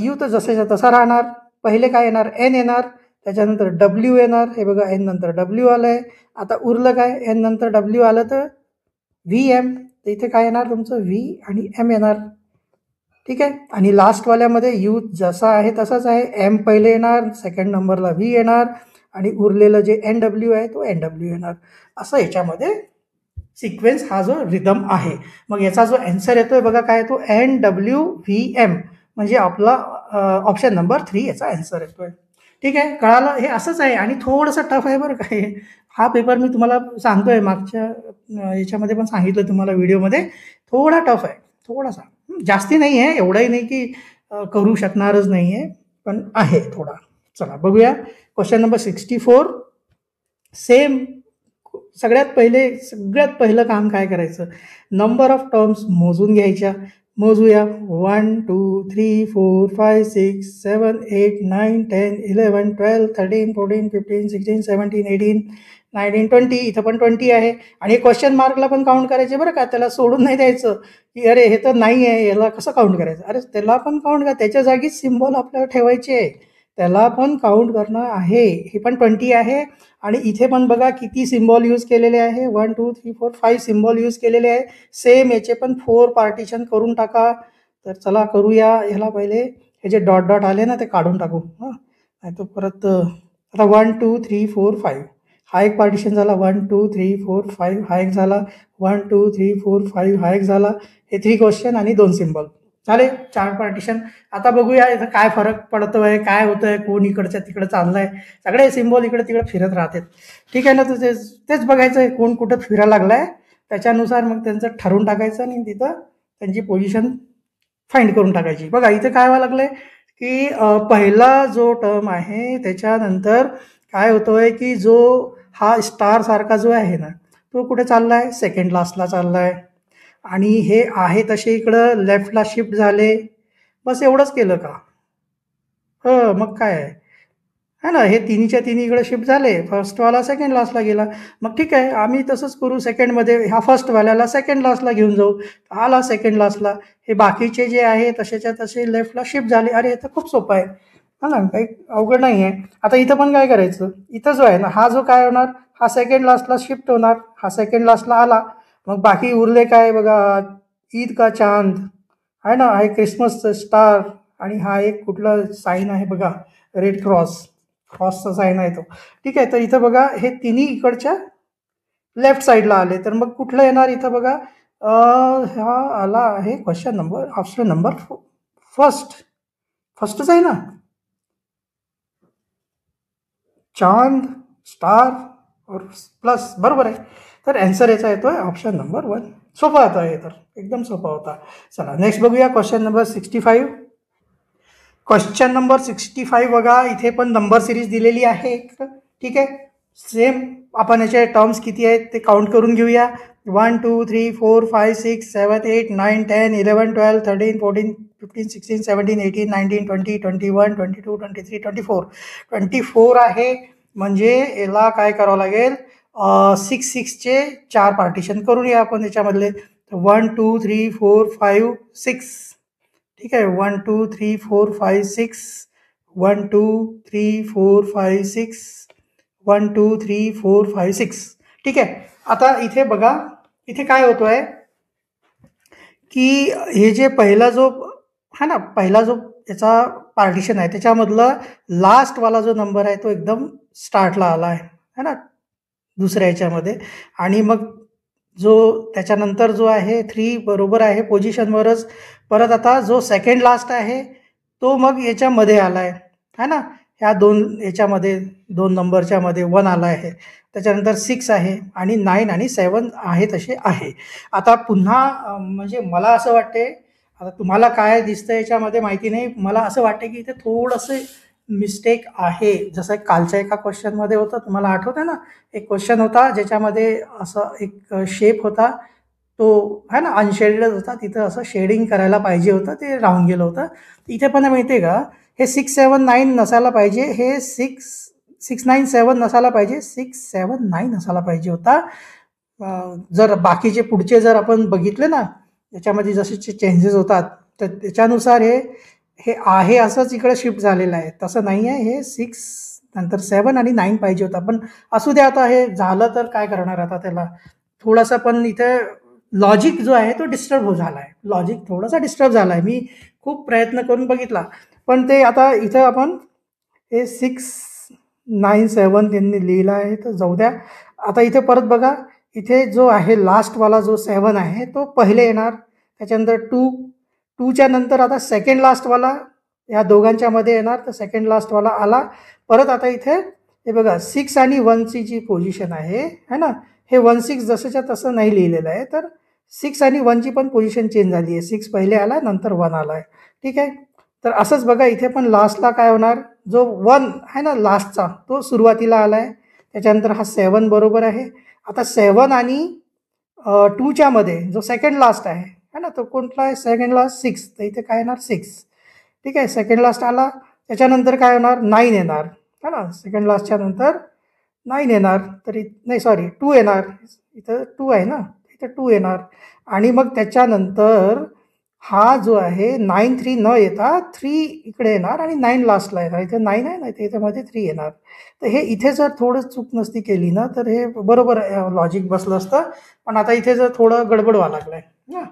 यू तर जसंच्या तसा राहणार, पहिले काय येणार, N येणार, त्याच्यानंतर W येणार, हे बघा N नंतर W आलं आहे. आता उरलं काय, N नंतर W आलं तर VM, तर इथे काय येणार तुमचं V आणि M येणार, ठीक आहे. आणि लास्टवाल्यामध्ये यू जसा आहे तसाच आहे, M पहिले येणार, सेकंड नंबरला V येणार, आणि उरलेलं जे NW आहे तो NW येणार. असं याच्यामध्ये सिक्वेन्स हा जो रिदम आहे. मग याचा जो ॲन्सर येतोय बघा काय, तो NWVM, म्हणजे आपला ऑप्शन नंबर 3 याचा ॲन्सर येतोय. ठीक आहे, कळालं. हे असंच आहे आणि थोडंसं टफ आहे बरं काय. हा पेपर मी तुम्हाला सांगतोय, मागच्या याच्यामध्ये पण सांगितलं तुम्हाला व्हिडिओमध्ये, थोडा टफ आहे, थोडासा, जास्ती नाही आहे, एवढाही नाही की करू शकणारच नाही आहे, पण आहे थोडा. चला बघूया क्वेश्चन नंबर 64. सेम, सगळ्यात पहिलं काम काय करायचं, नंबर ऑफ टर्म्स मोजून घ्यायच्या. मोजूया, 1 2 3 4 5 6 7 8 9 10 11 12 13 14 15 16 17 18 19 20. इथं पण 20 आहे, आणि क्वेश्चन मार्कला पण काउंट करायचे बरं का, त्याला सोडून नाही द्यायचं की अरे हे तर नाही आहे, याला कसं काउंट करायचं, अरे त्याला पण काउंट करा, त्याच्या जागीच सिम्बॉल आपल्याला ठेवायचे आहे, त्याला पण काउंट करणं आहे. हे पण 20 आहे, आणि इथे पण बघा किती सिम्बॉल यूज केलेले आहे, 1 2 3 4 5 सिम्बॉल यूज केलेले आहे. सेम याचे पण 4 पार्टिशन करून टाका. तर चला करूया. ह्याला पहिले हे जे डॉट डॉट आले ना ते काढून टाकू, हां, नाही तर परत. आता 1 2 3 4 5 हा एक पार्टिशन झाला, 1 2 3 4 5 हा एक झाला, 1 2 3 4 5 हा एक झाला. हे 3 क्वेश्चन आणि 2 सिम्बॉल झाले, 4 पार्टिशन. आता बघूया इथं काय फरक पडतोय, काय होतंय, कोण इकडच्या तिकडं चाललंय, सगळे सिम्बॉल इकडे तिकडे फिरत राहतात. ठीक आहे ना, तर तेच बघायचं आहे कोण कुठं फिरायला लागलाय, त्याच्यानुसार मग त्यांचं ठरवून टाकायचं आणि तिथं त्यांची पोझिशन फाइंड करून टाकायची. बघा इथे काय व्हायला लागलंय की पहिला जो टर्म आहे त्याच्यानंतर काय होतोय की जो हा स्टार सारखा जो आहे ना, तो कुठे चाललाय, सेकंड लास्टला चाललाय, आणि हे आहे तसे इकडं लेफ्टला शिफ्ट झाले. बस एवढंच केलं का, मग काय आहे ना, हे तिन्हीच्या तिन्ही इकडे शिफ्ट झाले, फर्स्टवाला सेकंड लास्टला गेला. मग ठीक आहे, आम्ही तसंच करू, सेकंडमध्ये ह्या फर्स्टवाल्याला सेकंड लास्टला घेऊन जाऊ, आला सेकंड लास्टला, हे बाकीचे जे आहे तसेच्या तसे लेफ्टला शिफ्ट झाले. अरे हे तर खूप सोपं आहे, हा ना, काही अवघड नाही आहे. आता इथं पण काय करायचं, इथं जो आहे ना, हा जो काय होणार, हा सेकंड लास्टला शिफ्ट होणार, हा सेकंड लास्टला आला, मग बाकी उरले काय बघा, ईद का चांद आहे ना, आहे क्रिसमसचं स्टार, आणि हा एक कुठला साईन आहे बघा, रेड क्रॉसचा साईन आहे तो. ठीक आहे, तर इथं बघा हे तिन्ही इकडच्या लेफ्ट साईडला आले, तर मग कुठलं येणार इथं बघा, हा आला आहे क्वेश्चन नंबर, ऑप्शन नंबर फर्स्टच आहे ना, चांद, स्टार और प्लस, बरोबर आहे. तर ॲन्सर याचा येतोय ऑप्शन नंबर 1. सोपा होता हे, तर एकदम सोपा होता. चला नेक्स्ट बघूया क्वेश्चन नंबर 65. क्वेश्चन नंबर 65 बघा, इथे पण नंबर सिरीज दिलेली आहे. ठीक आहे, सेम आपण याचे टर्म्स किती आहेत ते काउंट करून घेऊया. 1 2 3 4 5 6 7 8 9 10 11 12 13 14 15 16 17 18 19 20 21 22 23 24 आहे. म्हणजे याला काय करावं लागेल, 6 6चे 4 पार्टिशन करूया आपण याच्यामधले. तर 1 2 3 4 5 6, ठीक आहे. 1 2 3 4 5 6, 1 2 3 4 5 6, 1 2 3 4 5 6, ठीक आहे. आता इथे बघा, इथे काय होतोय की हे जे पहिला जो हा ना, पहिला जो याचा पार्टिशन आहे त्याच्यामधला लास्टवाला जो नंबर आहे तो एकदम स्टार्टला आला आहे, है ना, दुसऱ्या याच्यामध्ये. आणि मग जो त्याच्यानंतर जो आहे 3 बरोबर आहे पोझिशनवरच. परत आता जो सेकंड लास्ट आहे तो मग याच्यामध्ये आला आहे, है ना, ह्या दोन याच्यामध्ये 2 नंबरच्या मध्ये 1 आला आहे. त्याच्यानंतर 6 आहे आणि 9 आणि 7 आहे तसे आहे. आता पुन्हा म्हणजे मला असं वाटते, आता तुम्हाला काय दिसतं याच्यामध्ये माहिती नाही, मला असं वाटते की इथे थोडंसं मिस्टेक आहे. जसं कालच्या एका क्वेश्चनमध्ये होतं, तुम्हाला आठवतं ना, एक क्वेश्चन होता ज्याच्यामध्ये असं एक शेप होता, तो है ना अनशेडेड होता, तिथं असं शेडिंग करायला पाहिजे होतं, ते राहून गेलं होतं. इथे पण माहिती आहे का, हे 6 7 9 नसायला पाहिजे, हे 6 9 7 नसायला पाहिजे, 6 7 9 असायला पाहिजे होता. जर बाकीचे पुढचे जर आपण बघितले ना, याच्यामध्ये जसे चेंजेस होतात तर त्याच्यानुसार हे आहे असंच इकडे शिफ्ट झालेलं आहे, तसं नाही आहे. हे 6 नंतर 7 आणि 9 पाहिजे होता. पण असू द्या, आता हे झालं तर काय करणार आता त्याला. थोडासा पण इथे लॉजिक जो आहे तो डिस्टर्ब झाला आहे, लॉजिक थोडासा डिस्टर्ब झाला आहे. मी खूप प्रयत्न करून बघितला, पण ते आता इथं आपण हे 6 9 7 त्यांनी लिहिलं आहे, तर जाऊ द्या. आता इथे परत बघा, इथे जो आहे लास्टवाला जो 7 आहे तो पहिले येणार. त्याच्यानंतर 2च्या नंतर आता सेकंड लास्टवाला या दोघांच्या मध्ये येणार, तर सेकंड लास्टवाला आला. परत आता इथे हे बघा 6 आणि 1ची जी पोझिशन आहे, है ना, हे 1 6 जसंच्या तसं नाही लिहिलेलं आहे, तर 6 आणि 1ची पण पोझिशन चेंज झाली आहे. 6 पहिले आला, नंतर 1 आला आहे, ठीक आहे. तर असंच बघा इथे पण लास्टला काय होणार, जो 1 आहे ना लास्टचा तो सुरुवातीला आला आहे. त्याच्यानंतर हा 7 बरोबर आहे. आता 7 आणि 2च्या मध्ये जो सेकंड लास्ट आहे, है ना, तो कोणता आहे, सेकंड लास्ट 6, तर इथे काय येणार 6, ठीक आहे. सेकंड लास्ट आला, त्याच्यानंतर काय होणार 9 येणार, है ना, सेकंड लास्टच्या नंतर 9 येणार. तरी नाही, सॉरी 2 येणार, इथं 2 आहे ना, इथं 2 येणार. आणि मग त्याच्यानंतर हा जो आहे 9 3 न येता 3 इकडे येणार आणि 9 लास्टला येणार. इथे 9 आहे ना, इथे मध्ये 3 येणार. तर हे इथे जर थोडं चूक नसती केली ना, तर हे बरोबर लॉजिक बसलं असतं. पण आता इथे जर थोडं गडबड व्हायला लागलाय ना,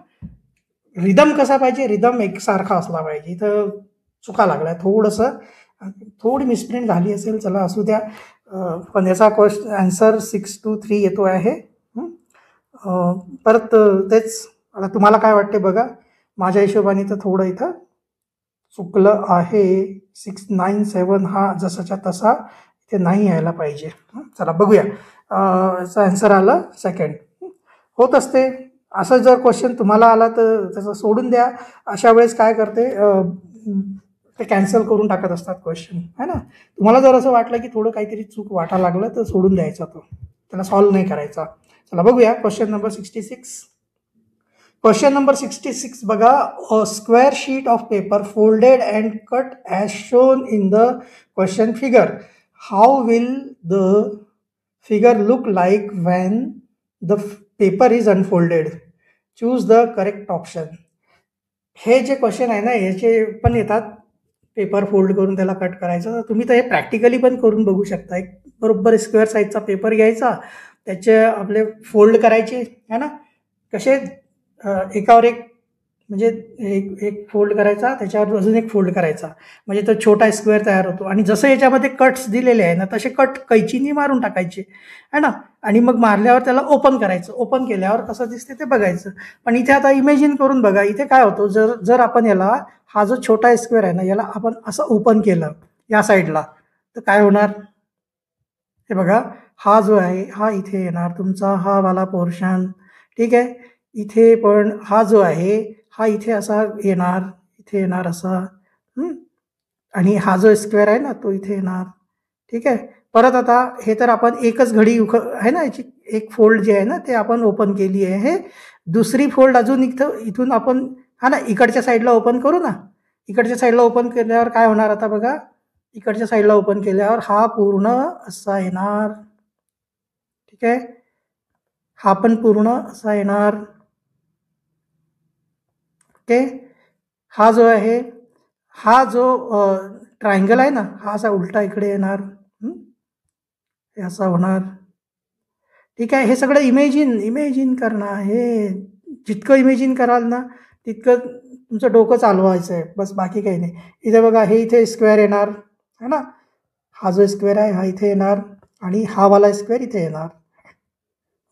रिदम कसा पाहिजे, रिदम एकसारखा असला पाहिजे, इथं चुका लागलाय थोडंसं, थोडी मिसप्रिंट झाली असेल, चला असू द्या. पण याचा क्वेश्चन आन्सर 6 2 3 येतो आहे. परत तेच, आता तुम्हाला काय वाटते बघा, माझ्या हिशोबाने तर थोडं इथं चुकलं आहे. 6 9 7 हा जसाच्या तसा इथे नाही यायला पाहिजे. चला बघूया, याचा आन्सर आलं सेकंड. होत असते असं, जर क्वेश्चन तुम्हाला आला तर त्याचं सोडून द्या. अशा वेळेस काय करते, ते कॅन्सल करून टाकत असतात क्वेश्चन, है ना. तुम्हाला जर असं वाटलं की थोडं काहीतरी चूक वाटायला लागलं तर सोडून द्यायचा, तो त्याला सॉल्व्ह नाही करायचा. चला बघूया क्वेश्चन नंबर 66. क्वेश्चन नंबर 66 बघा, a square sheet of paper folded and cut as shown in the question figure. How will the figure look like van the paper is unfolded. Choose the correct option. हे जे क्वेश्चन आहे ना, याचे पण येतात पेपर फोल्ड करून त्याला कट करायचं. तर तुम्ही तर हे प्रॅक्टिकली पण करून बघू शकता. एक बरोबर स्क्वेअर साईजचा पेपर घ्यायचा, त्याचे आपले फोल्ड करायचे, है ना, कसे एकावर एक, म्हणजे एक फोल्ड करायचा, त्याच्यावर अजून एक फोल्ड करायचा, म्हणजे तो छोटा स्क्वेअर तयार होतो. आणि जसं याच्यामध्ये कट्स दिलेले आहे ना, तसे कट कैचीनी मारून टाकायचे, है ना. आणि मग मारल्यावर त्याला ओपन करायचं, ओपन केल्यावर कसं दिसते ते बघायचं. पण इथे आता इमेजिन करून बघा, इथे काय होतं, जर आपण याला, हा जो छोटा स्क्वेअर आहे ना, याला आपण असं ओपन केलं या साईडला, तर काय होणार, हे बघा, हा जो आहे हा इथे येणार तुमचा, हा वाला पोर्शन, ठीक आहे. इथे पण हा जो आहे हा इथे असा येणार, इथे येणार असा, आणि हा जो स्क्वेअर आहे ना तो इथे येणार, ठीक आहे. परत आता हे तर आपण एकच घडी आहे ना, याची एक फोल्ड जे आहे ना ते आपण ओपन केली आहे. हे दुसरी फोल्ड अजून इथून आपण, हा ना, इकडच्या साईडला ओपन करू ना. इकडच्या साईडला ओपन केल्यावर काय होणार, आता बघा, इकडच्या साईडला ओपन केल्यावर हा पूर्ण असा येणार, ठीक आहे. हा पण पूर्ण असा येणार, ओके. हा जो आहे, हा जो ट्रायंगल आहे ना, हा असा उलटा इकडे येणार, हे असा होणार. ठीक आहे. हे सगळं इमेजिन करणं आहे. जितकं इमेजिन कराल ना तितकं तुमचं डोकं चालवायचं आहे, बस बाकी काही नाही. इथे बघा, हे इथे स्क्वेअर येणार है ना, हा जो स्क्वेअर आहे हा इथे येणार आणि हा वाला स्क्वेअर इथे येणार.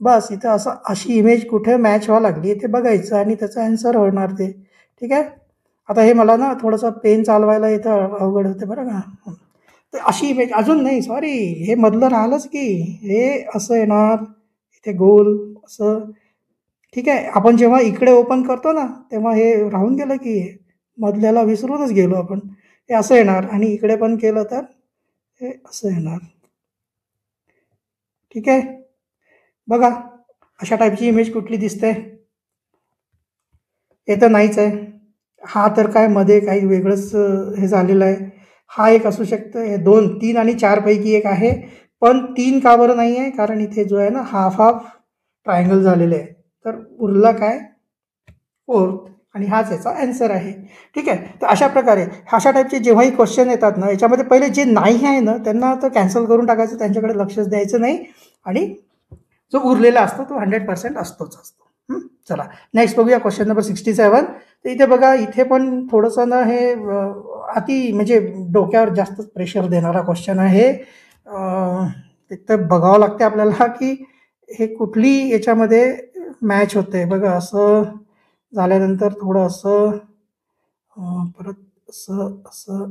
बस इथं असं अशी इमेज कुठे मॅच व्हावं लागली ते बघायचं आणि त्याचं ॲन्सर होणार ते. ठीक आहे. आता हे मला ना थोडंसं पेन चालवायला इथं अवघड होते बरं का. तर अशी इमेज अजून नाही, सॉरी, हे मधलं राहिलंच की हे असं येणार, इथे गोल असं. ठीक आहे. आपण जेव्हा इकडे ओपन करतो ना तेव्हा हे राहून गेलं की मधल्याला विसरूनच गेलो आपण. हे असं येणार आणि इकडे पण केलं तर हे असं येणार. ठीक आहे. बघा अशा टाईपची इमेज कुठली दिसते? हे तर नाहीच आहे. हा तर काय मध्ये काही वेगळंच हे झालेलं आहे. हा एक असू शकतं. हे 2, 3 आणि 4 पैकी एक आहे. पण 3 का बरं नाही आहे? कारण इथे जो आहे ना हाफ हाफ ट्रायंगल झालेले आहे. तर उरला काय? 4 आणि हाच याचा ॲन्सर आहे. ठीक आहे. तर अशा प्रकारे अशा टाईपचे जेव्हाही क्वेश्चन येतात ना, याच्यामध्ये पहिले जे नाही आहे ना त्यांना तर कॅन्सल करून टाकायचं, त्यांच्याकडे लक्षच द्यायचं नाही आणि जो उरलेला असतो तो 100% असतोच असतो. चला नेक्स्ट बघूया क्वेश्चन नंबर 67. तर इथे बघा, इथे पण थोडंसं ना हे अति म्हणजे डोक्यावर जास्त प्रेशर देणारा क्वेश्चन आहे. तिथं बघावं लागते आपल्याला की हे कुठली याच्यामध्ये मॅच होते. बघा असं झाल्यानंतर थोडं असं परत असं असं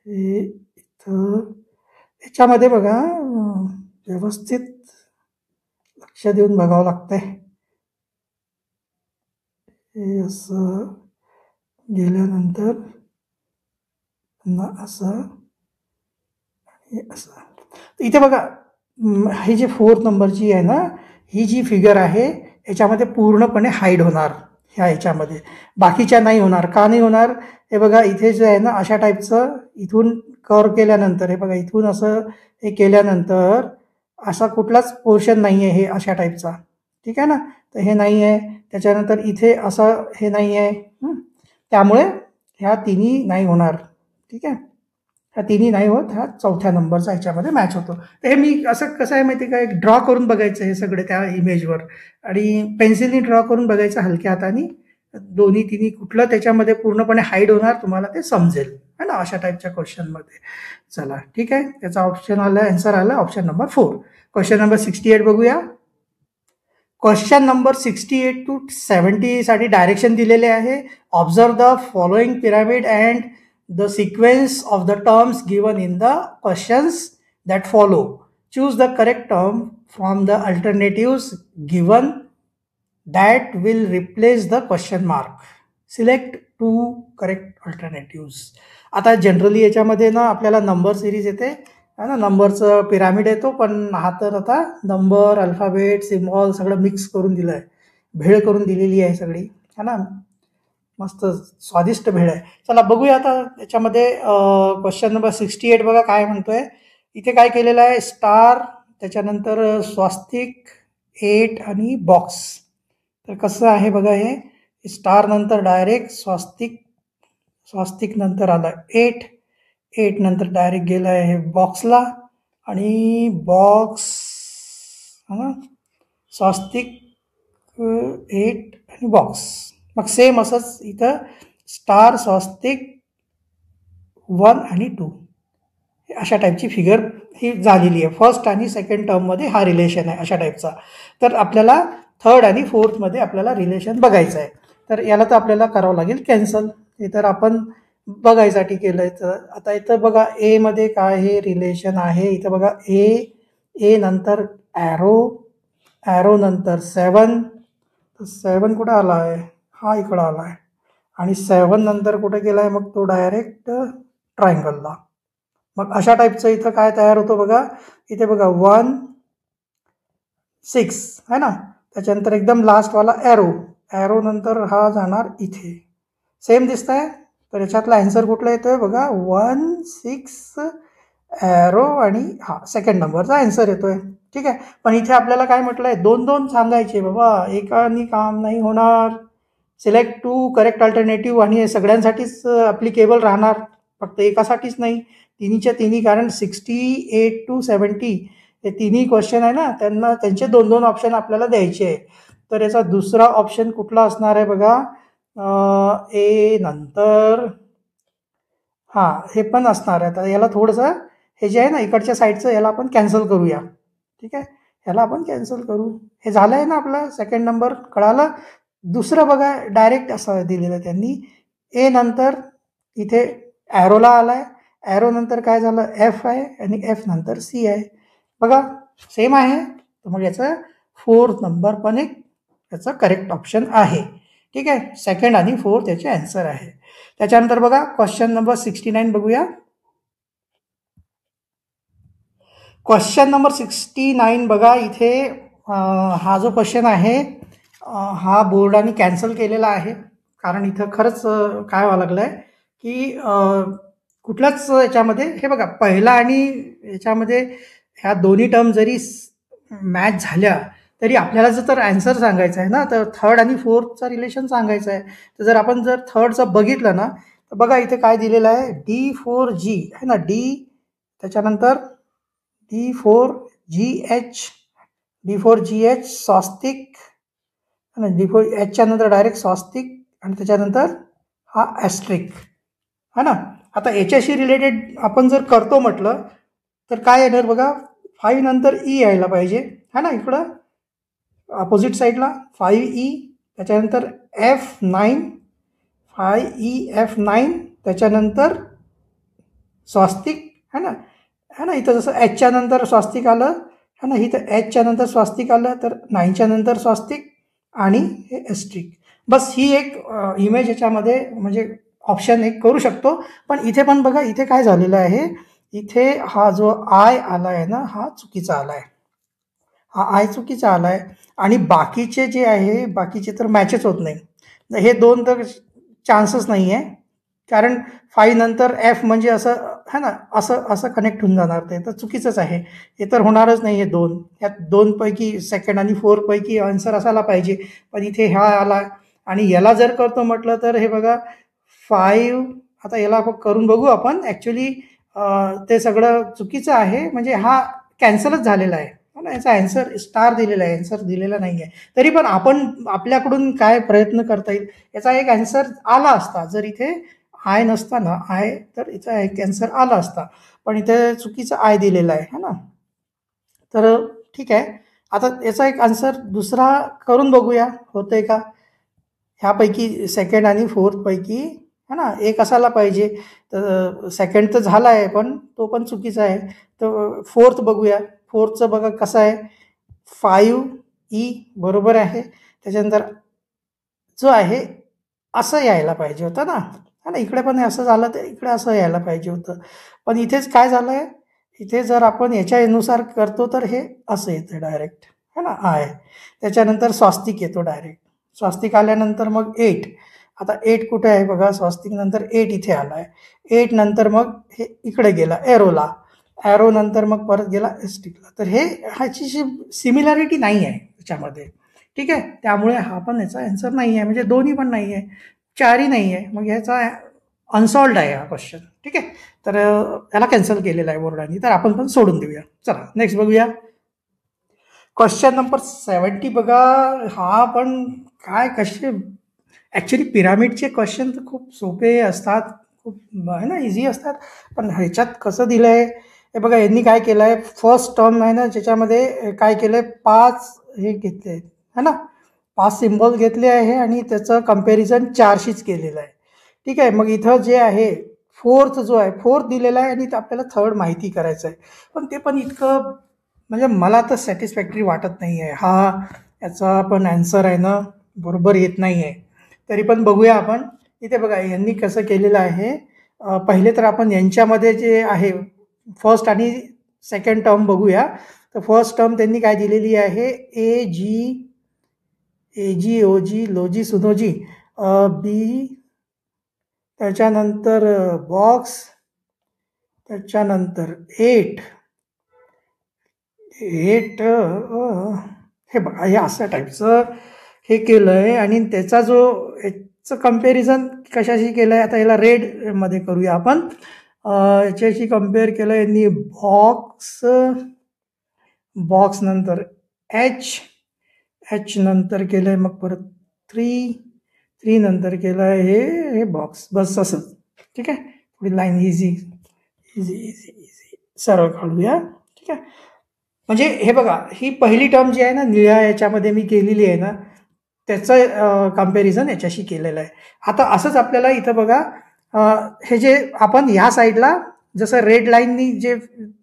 हे इथं याच्यामध्ये बघा व्यवस्थित लक्ष देऊन बघावं लागतंय. हे असं गेल्यानंतर पुन्हा असं हे असं. इथे बघा, ही जी 4 नंबरची आहे ना, ही जी फिगर आहे याच्यामध्ये पूर्णपणे हाईड होणार ह्या याच्यामध्ये, बाकीच्या नाही होणार. का नाही होणार? हे बघा इथे जे आहे ना अशा टाईपचं इथून कर्व केल्यानंतर, हे बघा इथून असं हे केल्यानंतर असा कुठलाच पोर्शन नाही आहे हे अशा टाईपचा. ठीक आहे ना. तर हे नाही आहे. त्याच्यानंतर इथे असं हे नाही आहे. त्यामुळे ह्या तिन्ही नाही होणार. ठीक आहे. ह्या तिन्ही नाही होत, ह्या 4थ्या नंबरचा ह्याच्यामध्ये मॅच होतो. तर हे मी असं कसं आहे माहिती का, एक ड्रॉ करून बघायचं हे सगळे त्या इमेजवर आणि पेन्सिलनी ड्रॉ करून बघायचं हलक्या हाताने. दोन्ही तिन्ही कुठलं त्याच्यामध्ये पूर्णपणे हाईड होणार तुम्हाला ते समजेल है ना, अशा टाईपच्या क्वेश्चनमध्ये. चला ठीक आहे. त्याचा ऑप्शन आला, आन्सर आला ऑप्शन नंबर 4. क्वेश्चन नंबर 68 बघूया. क्वेश्चन नंबर 68 to 70 साठी डायरेक्शन दिलेले आहे. Observe the following pyramid and the sequence of the terms given in the questions that follow. Choose the correct term from the alternatives given that will replace the question mark. Select 2 correct alternatives. आता जनरली याच्यामध्ये ना आपल्याला नंबर सिरीज येते है ना, नंबरचं पिरामिड येतो, पण हा तर आता नंबर, अल्फाबेट, सिम्बॉल सगळं मिक्स करून दिलं आहे, भेळ करून दिलेली आहे सगळी है ना. मस्त स्वादिष्ट भेळ आहे. चला बघूया आता याच्यामध्ये क्वेश्चन नंबर 68 बघा काय म्हणतोय. इथे काय केलेलं आहे, स्टार, त्याच्यानंतर स्वास्तिक, 8 आणि बॉक्स. तर कसं आहे बघा, हे स्टार नंतर डायरेक्ट स्वास्तिक नंतर आला 8 नंतर डायरेक्ट गेला आहे बॉक्सला आणि बॉक्स हा स्वास्तिक 8 आणि बॉक्स. मग सेम असंच इथं स्टार, स्वास्तिक, 1 आणि 2 अशा टाईपची फिगर ही झालेली आहे. फर्स्ट आणि सेकंड टर्ममध्ये हा रिलेशन आहे अशा टाईपचा. तर आपल्याला थर्ड आणि फोर्थमध्ये आपल्याला रिलेशन बघायचं आहे. तर याला तर आपल्याला करावं लागेल कॅन्सल. हे तर आपण बघायसाठी केलं आहे. तर आता इथं बघा एमध्ये काय हे रिलेशन आहे. इथं बघा ए नंतर ॲरो नंतर 7. तर 7 कुठं आला आहे, हा इकडं आला आहे आणि 7 नंतर कुठे गेला आहे मग तो डायरेक्ट ट्रायंगलला. मग अशा टाईपचं इथं काय तयार होतं बघा. इथे बघा 1, 6 है ना. त्याच्यानंतर एकदम लास्टवाला ॲरो नंतर हा जाणार इथे. सेम दिसत आहे. तर याच्यातला ॲन्सर कुठला येतोय बघा, 1, 6 ॲरो आणि हा सेकंड नंबरचा ॲन्सर येतोय. ठीक आहे. पण इथे आपल्याला काय म्हटलंय, 2 सांगायचे बाबा, एकानी काम नाही होणार. सिलेक्ट 2 करेक्ट अल्टरनेटिव्ह आणि हे सगळ्यांसाठीच ॲप्लिकेबल राहणार, फक्त एकासाठीच नाही. तिन्हीच्या तिन्ही, कारण 68 to 70 हे तिन्ही क्वेश्चन आहे ना, त्यांना त्यांचे 2-2 ऑप्शन आपल्याला द्यायचे आहे. तर याचा दुसरा ऑप्शन कुठला असणार आहे बघा, ए नंतर हां, हे पण असणार आहे. तर याला थोडंसं हे जे आहे ना इकडच्या साईडचं, याला आपण कॅन्सल करूया. ठीक आहे, ह्याला आपण कॅन्सल करू. हे झालं आहे ना आपलं सेकंड नंबर, कळालं. दुसरं बघा, डायरेक्ट असं दिलेलं त्यांनी, ए नंतर इथे ॲरोला आला आहे, ॲरो नंतर काय झालं, एफ आहे, आणि एफ नंतर सी आहे. बघा सेम आहे. तर मग याचं 4th नंबर पण एक याचं करेक्ट ऑप्शन आहे. ठीक आहे, सेकंड आणि 4th याचे आन्सर आहे. त्याच्यानंतर बघा क्वेश्चन नंबर 69 बघूया. क्वेश्चन नंबर 69 बघा, इथे हा जो क्वेश्चन आहे हा बोर्डाने कॅन्सल केलेला आहे, कारण इथं खरंच काय व्हावं लागलं आहे की कुठल्याच याच्यामध्ये हे बघा, पहिला आणि याच्यामध्ये ह्या दोन्ही टर्म जरी मॅच झाल्या तरी आपल्याला जर आन्सर सांगायचं आहे ना, तर थर्ड आणि फोर्थचा रिलेशन सांगायचं आहे. तर जर आपण जर थर्डचं बघितलं ना, तर बघा इथे काय दिलेलं आहे, D4G आहे ना, त्याच्यानंतर D4GH स्वस्तिक, D4Hच्या नंतर डायरेक्ट स्वस्तिक, आणि त्याच्यानंतर हा ॲस्ट्रिक है ना. आता याच्याशी रिलेटेड आपण जर करतो म्हटलं तर काय येणार बघा, 5 नंतर ई यायला पाहिजे है ना, इकडं अपोजिट साईडला 5E, त्याच्यानंतर F9, 5EF9, त्याच्यानंतर स्वस्तिक है ना. इथं जसं एचच्या नंतर स्वस्तिक आलं है ना, इथं एचच्या नंतर स्वस्तिक आलं, तर 9च्या नंतर स्वस्तिक आणि हे एस्ट्रिक. बस ही एक इमेज याच्यामध्ये म्हणजे ऑप्शन एक करू शकतो. पण इथे पण बघा, इथे काय झालेलं आहे, इथे हा जो आय आला आहे ना, हा चुकीचा आला आहे, हा आय चुकीचा आला आहे, आणि बाकीचे जे आहे बाकीचे तर मॅचच होत नाही. हे दोन तर चान्सच नाही आहे, कारण 5 नंतर एफ म्हणजे असं है ना, असं असं कनेक्ट होऊन जाणार, ते तर चुकीचंच आहे. हे तर होणारच नाही. हे दोन, ह्यात 2पैकी सेकंड आणि 4पैकी आन्सर असायला पाहिजे, पण इथे हा आला. आणि याला जर करतो म्हटलं तर हे बघा 5, आता याला करून बघू आपण. ॲक्च्युली ते सगळं चुकीचं आहे, म्हणजे हा कॅन्सलच झालेला आहे ना. याचा आन्सर स्टार दिलेला आहे, आन्सर दिलेला नाही आहे. तरी पण आपण आपल्याकडून काय प्रयत्न करता येईल, याचा एक आन्सर आला असता. जर इथे आय नसता ना, आय, तर याचा एक आन्सर आला असता, पण इथे चुकीचा आय दिलेला आहे ना. तर ठीक आहे, आता याचा एक आन्सर दुसरा करून बघूया, होतंय का. ह्यापैकी सेकंड आणि फोर्थपैकी है ना एक असायला पाहिजे. तर सेकंड तर झाला आहे, पण तो पण चुकीचा आहे. तर फोर्थ बघूया. फोर्थचं बघा कसं आहे, 5E बरोबर आहे. त्याच्यानंतर जो आहे असं यायला पाहिजे होतं ना, है ना. इकडे पण असं झालं, तर इकडे असं यायला पाहिजे होतं. पण इथेच काय झालं आहे, इथे जर आपण याच्यानुसार करतो तर हे असं येतं डायरेक्ट है ना, आय. त्याच्यानंतर स्वास्तिक येतो डायरेक्ट. स्वास्तिक आल्यानंतर मग 8. आता 8 कुठे आहे बघा, स्वास्तिक नंतर 8 इथे आला आहे. 8 नंतर मग हे इकडे गेला एरोला, ॲरो नंतर मग परत गेला एस्टिकला. तर हे ह्याची सिमिलॅरिटी नाही आहे त्याच्यामध्ये. ठीक आहे, त्यामुळे हा पण याचा आन्सर नाही आहे, म्हणजे दोन्ही पण नाही आहे, चारही नाही आहे. मग ह्याचा अनसॉल्ड आहे हा क्वेश्चन. ठीक आहे, तर याला कॅन्सल केलेला आहे बोर्डाने, तर आपण पण सोडून देऊया. चला नेक्स्ट बघूया. क्वेश्चन नंबर 70 बघा. हा पण काय कसे, ॲक्च्युली पिरामिडचे क्वेश्चन तर खूप सोपे असतात, खूप आहे ना, इझी असतात. पण ह्याच्यात कसं दिलं आहे, हे बघा, यांनी काय केलं आहे, फर्स्ट टर्म आहे ना, ज्याच्यामध्ये काय केलं आहे, 5 हे घेतले आहेत है ना, 5 सिम्बॉल घेतले आहे, आणि त्याचं कम्पॅरिझन 4शीच केलेलं आहे. ठीक आहे, मग इथं जे आहे फोर्थ जो आहे, फोर्थ दिलेला आहे, आणि आपल्याला थर्ड माहिती करायचं आहे. पण ते पण इतकं म्हणजे मला तर सॅटिस्फॅक्टरी वाटत नाही आहे. हा याचा पण आन्सर आहे ना बरोबर येत नाही आहे. तरी पण बघूया आपण. इथे बघा यांनी कसं केलेलं आहे, पहिले तर आपण यांच्यामध्ये जे आहे फर्स्ट आणि सेकंड टर्म बघूया. तर फर्स्ट टर्म त्यांनी काय दिलेली आहे, एजी ओजी लोजी सुनोजी, बी, त्याच्यानंतर बॉक्स, त्याच्यानंतर 8 हे बघा, हे अशा टाईपचं हे केलं आहे आणि त्याचा जो याचं कंपॅरिझन कशाशी केलं आहे, आता याला रेडमध्ये करूया आपण. याच्याशी कम्पेअर केलं यांनी बॉक्स नंतर एच नंतर केलं आहे, मग परत 3 नंतर केलं आहे हे बॉक्स. बस असं, ठीक आहे. थोडी लाईन इझी सरळ काढूया, ठीक आहे. म्हणजे हे बघा, ही पहिली टर्म जी आहे ना निळ्या याच्यामध्ये मी केलेली आहे ना, त्याचं कंपॅरिझन याच्याशी केलेलं आहे. आता असंच आपल्याला इथं बघा, हे जे आपण ह्या साईडला जसं रेड लाईननी जे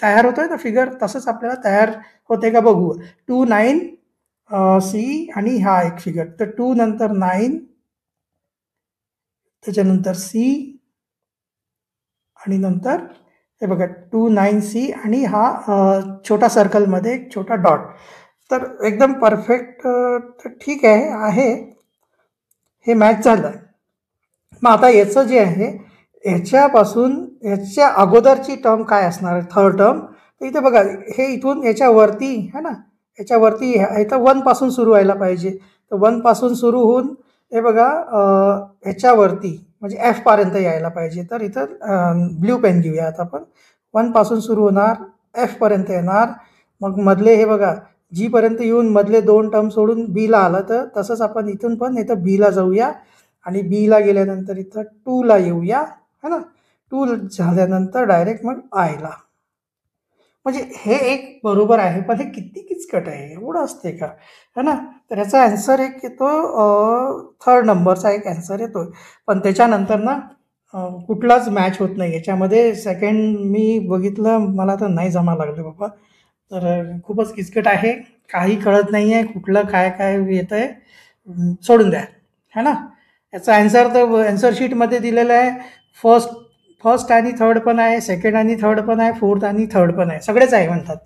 तयार होतोय ना फिगर, तसंच आपल्याला तयार होते का बघू. 2 9 सी आणि हा एक फिगर, तर 2 नंतर 9, त्याच्यानंतर सी आणि नंतर हे बघा 2 9 सी आणि हा छोटा सर्कलमध्ये एक छोटा डॉट. तर एकदम परफेक्ट. तर ठीक आहे, हे मॅच झालं. मग आता याचं जे आहे याच्या अगोदरची टर्म काय असणार आहे, थर्ड टर्म. तर इथे बघा, हे इथून याच्यावरती है ना, याच्यावरती इथं 1 पासून सुरू व्हायला पाहिजे. तर 1 पासून सुरू होऊन हे बघा ह्याच्यावरती म्हणजे एफ पर्यंत यायला पाहिजे. तर इथं ब्ल्यू पेन घेऊया आता आपण. 1 पासून सुरू होणार, एफ पर्यंत येणार, मग मधले हे बघा जी पर्यंत येऊन मधले 2 टर्म सोडून बी ला आलं. तर तसंच आपण इथून पण इथं बी ला जाऊया आणि बी ला गेल्यानंतर इथं 2 ला येऊया, है ना. 2 झाल्यानंतर डायरेक्ट मग आय ला. म्हणजे हे एक बरोबर आहे, पण हे किती किचकट आहे, एवढं असते का, है ना. तर याचा आन्सर एक येतो, थर्ड नंबरचा एक आन्सर येतो. पण त्याच्यानंतर ना कुठलाच मॅच होत नाही याच्यामध्ये. सेकंड मी बघितलं, मला तर नाही जमा लागलं बाबा. तर खूपच किचकट आहे, काही कळत नाही आहे कुठलं काय काय येतं आहे. सोडून द्या, है ना. याचा आन्सर तर आन्सर शीटमध्ये दिलेलं आहे. फर्स्ट आणि थर्ड पण आहे, सेकंड आणि थर्ड पण आहे, फोर्थ आणि थर्ड पण आहे, सगळेच आहे म्हणतात.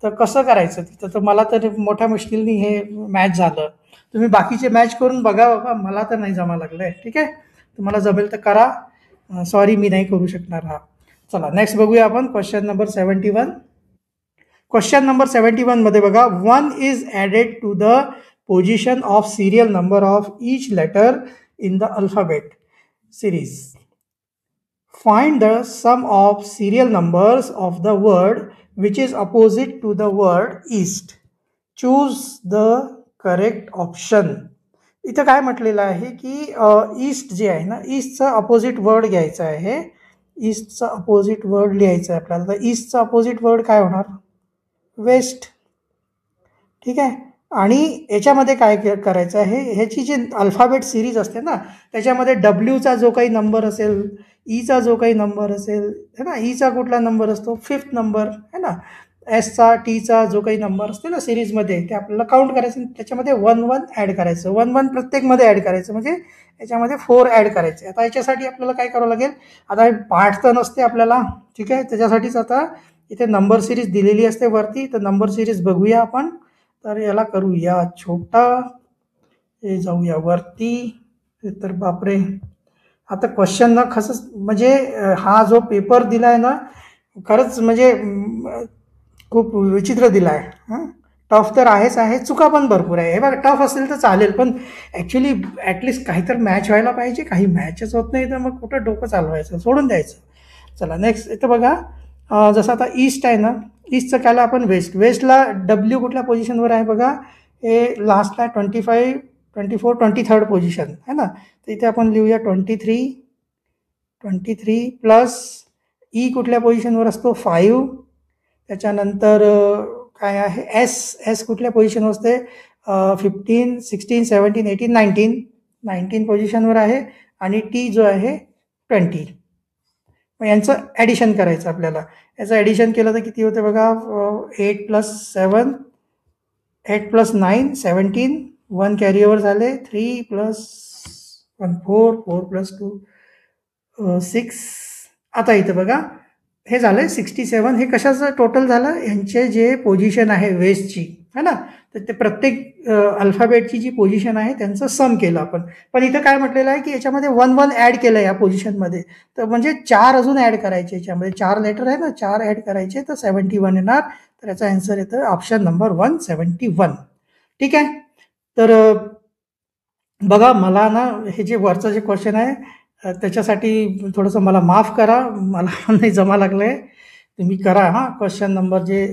तर कसं करायचं तिथं. तर मला तर मोठ्या मुश्किलनी हे मॅच झालं. तुम्ही बाकीचे मॅच करून बघा बाबा, मला तर नाही जमा लागलं आहे. ठीक आहे, तुम्हाला जमेल तर करा. सॉरी, मी नाही करू शकणार हा. चला नेक्स्ट बघूया आपण क्वेश्चन नंबर 71. क्वेश्चन नंबर 71 मध्ये बघा, 1 is added to the position of serial number of each letter in the alphabet series. Find the sum of serial numbers of the word which is opposite to the word east. Choose the correct option. इथं काय म्हटलेलं आहे की ईस्ट जे आहे ना, ईस्टचा अपोजिट वर्ड घ्यायचा आहे. ईस्टचा अपोजिट वर्ड लिहायचा आहे आपल्याला. तर ईस्टचा अपोजिट वर्ड काय होणार, वेस्ट. ठीक आहे. आणि याच्यामध्ये काय करायचं आहे, ह्याची जी अल्फाबेट सिरीज असते ना, त्याच्यामध्ये डब्ल्यूचा जो काही नंबर असेल, ईचा जो काही नंबर असेल, है ना, ईचा कुठला नंबर असतो, 5th नंबर, है ना, एसचा टीचा जो काही नंबर असते ना सिरीजमध्ये, ते आपल्याला काउंट करायचं. त्याच्यामध्ये 1 1 ॲड करायचं, 1 1 प्रत्येकमध्ये ॲड करायचं, म्हणजे याच्यामध्ये 4 ॲड करायचे. आता याच्यासाठी आपल्याला काय करावं लागेल, आता हे पाठ तर नसते आपल्याला, ठीक आहे. त्याच्यासाठीच आता इथे नंबर सिरीज दिलेली असते वरती. तर नंबर सिरीज बघूया आपण. तर याला करूया छोटा, हे जाऊया वरती. तर बापरे, आता क्वेश्चन ना खरंच म्हणजे हा जो पेपर दिला आहे ना, खरंच म्हणजे खूप विचित्र दिला आहे. हां, टफ तर आहेच आहे, चुका पण भरपूर आहे. हे बघा, टफ असेल तर चालेल, पण ॲक्च्युली ॲटलिस्ट काहीतरी मॅच व्हायला पाहिजे. काही मॅचच होत नाही, तर मग कुठं डोकं चालवायचं, सोडून द्यायचं. चला नेक्स्ट इथं बघा, जसं आता ईस्ट आहे ना, ईस्टचं केलं आपण वेस्ट. वेस्टला डब्ल्यू कुठल्या पोझिशनवर आहे बघा, हे लास्टला 25 24 23rd पोझिशन आहे ना. तर इथे आपण लिहूया 23 प्लस ई कुठल्या पोझिशनवर असतो, 5. त्याच्यानंतर काय आहे, एस कुठल्या पोझिशनवर असते, 15 16 17 18 19 पोझिशनवर आहे. आणि टी जो आहे 20. मग यांचं ॲडिशन करायचं आपल्याला. याचं ॲडिशन केलं तर किती होते बघा, 8 + 7 8 + 9 17, 1 कॅरी ओव्हर झाले, 3 + 1 4 4 + 2 6. आता इथं बघा हे झालं 67. हे कशाचं टोटल झालं, यांचे जे पोझिशन आहे वेस्टची, है ना. तर ते प्रत्येक अल्फाबेटची जी पोझिशन आहे त्यांचं सम केलं आपण. पण इथं काय म्हटलेलं आहे की याच्यामध्ये 1 1 ॲड केलं या पोझिशनमध्ये. तर म्हणजे 4 अजून ॲड करायचे, याच्यामध्ये 4 लेटर आहे ना, 4 ॲड करायचे, तर 71 येणार. तर याचा आन्सर येतं ऑप्शन नंबर 1 71. ठीक आहे. तर बघा मला ना हे जे वरचं जे क्वेश्चन आहे त्याच्यासाठी थोडंसं मला माफ करा, मला पण नाही जमा लागलं आहे. तुम्ही करा हां. क्वेश्चन नंबर जे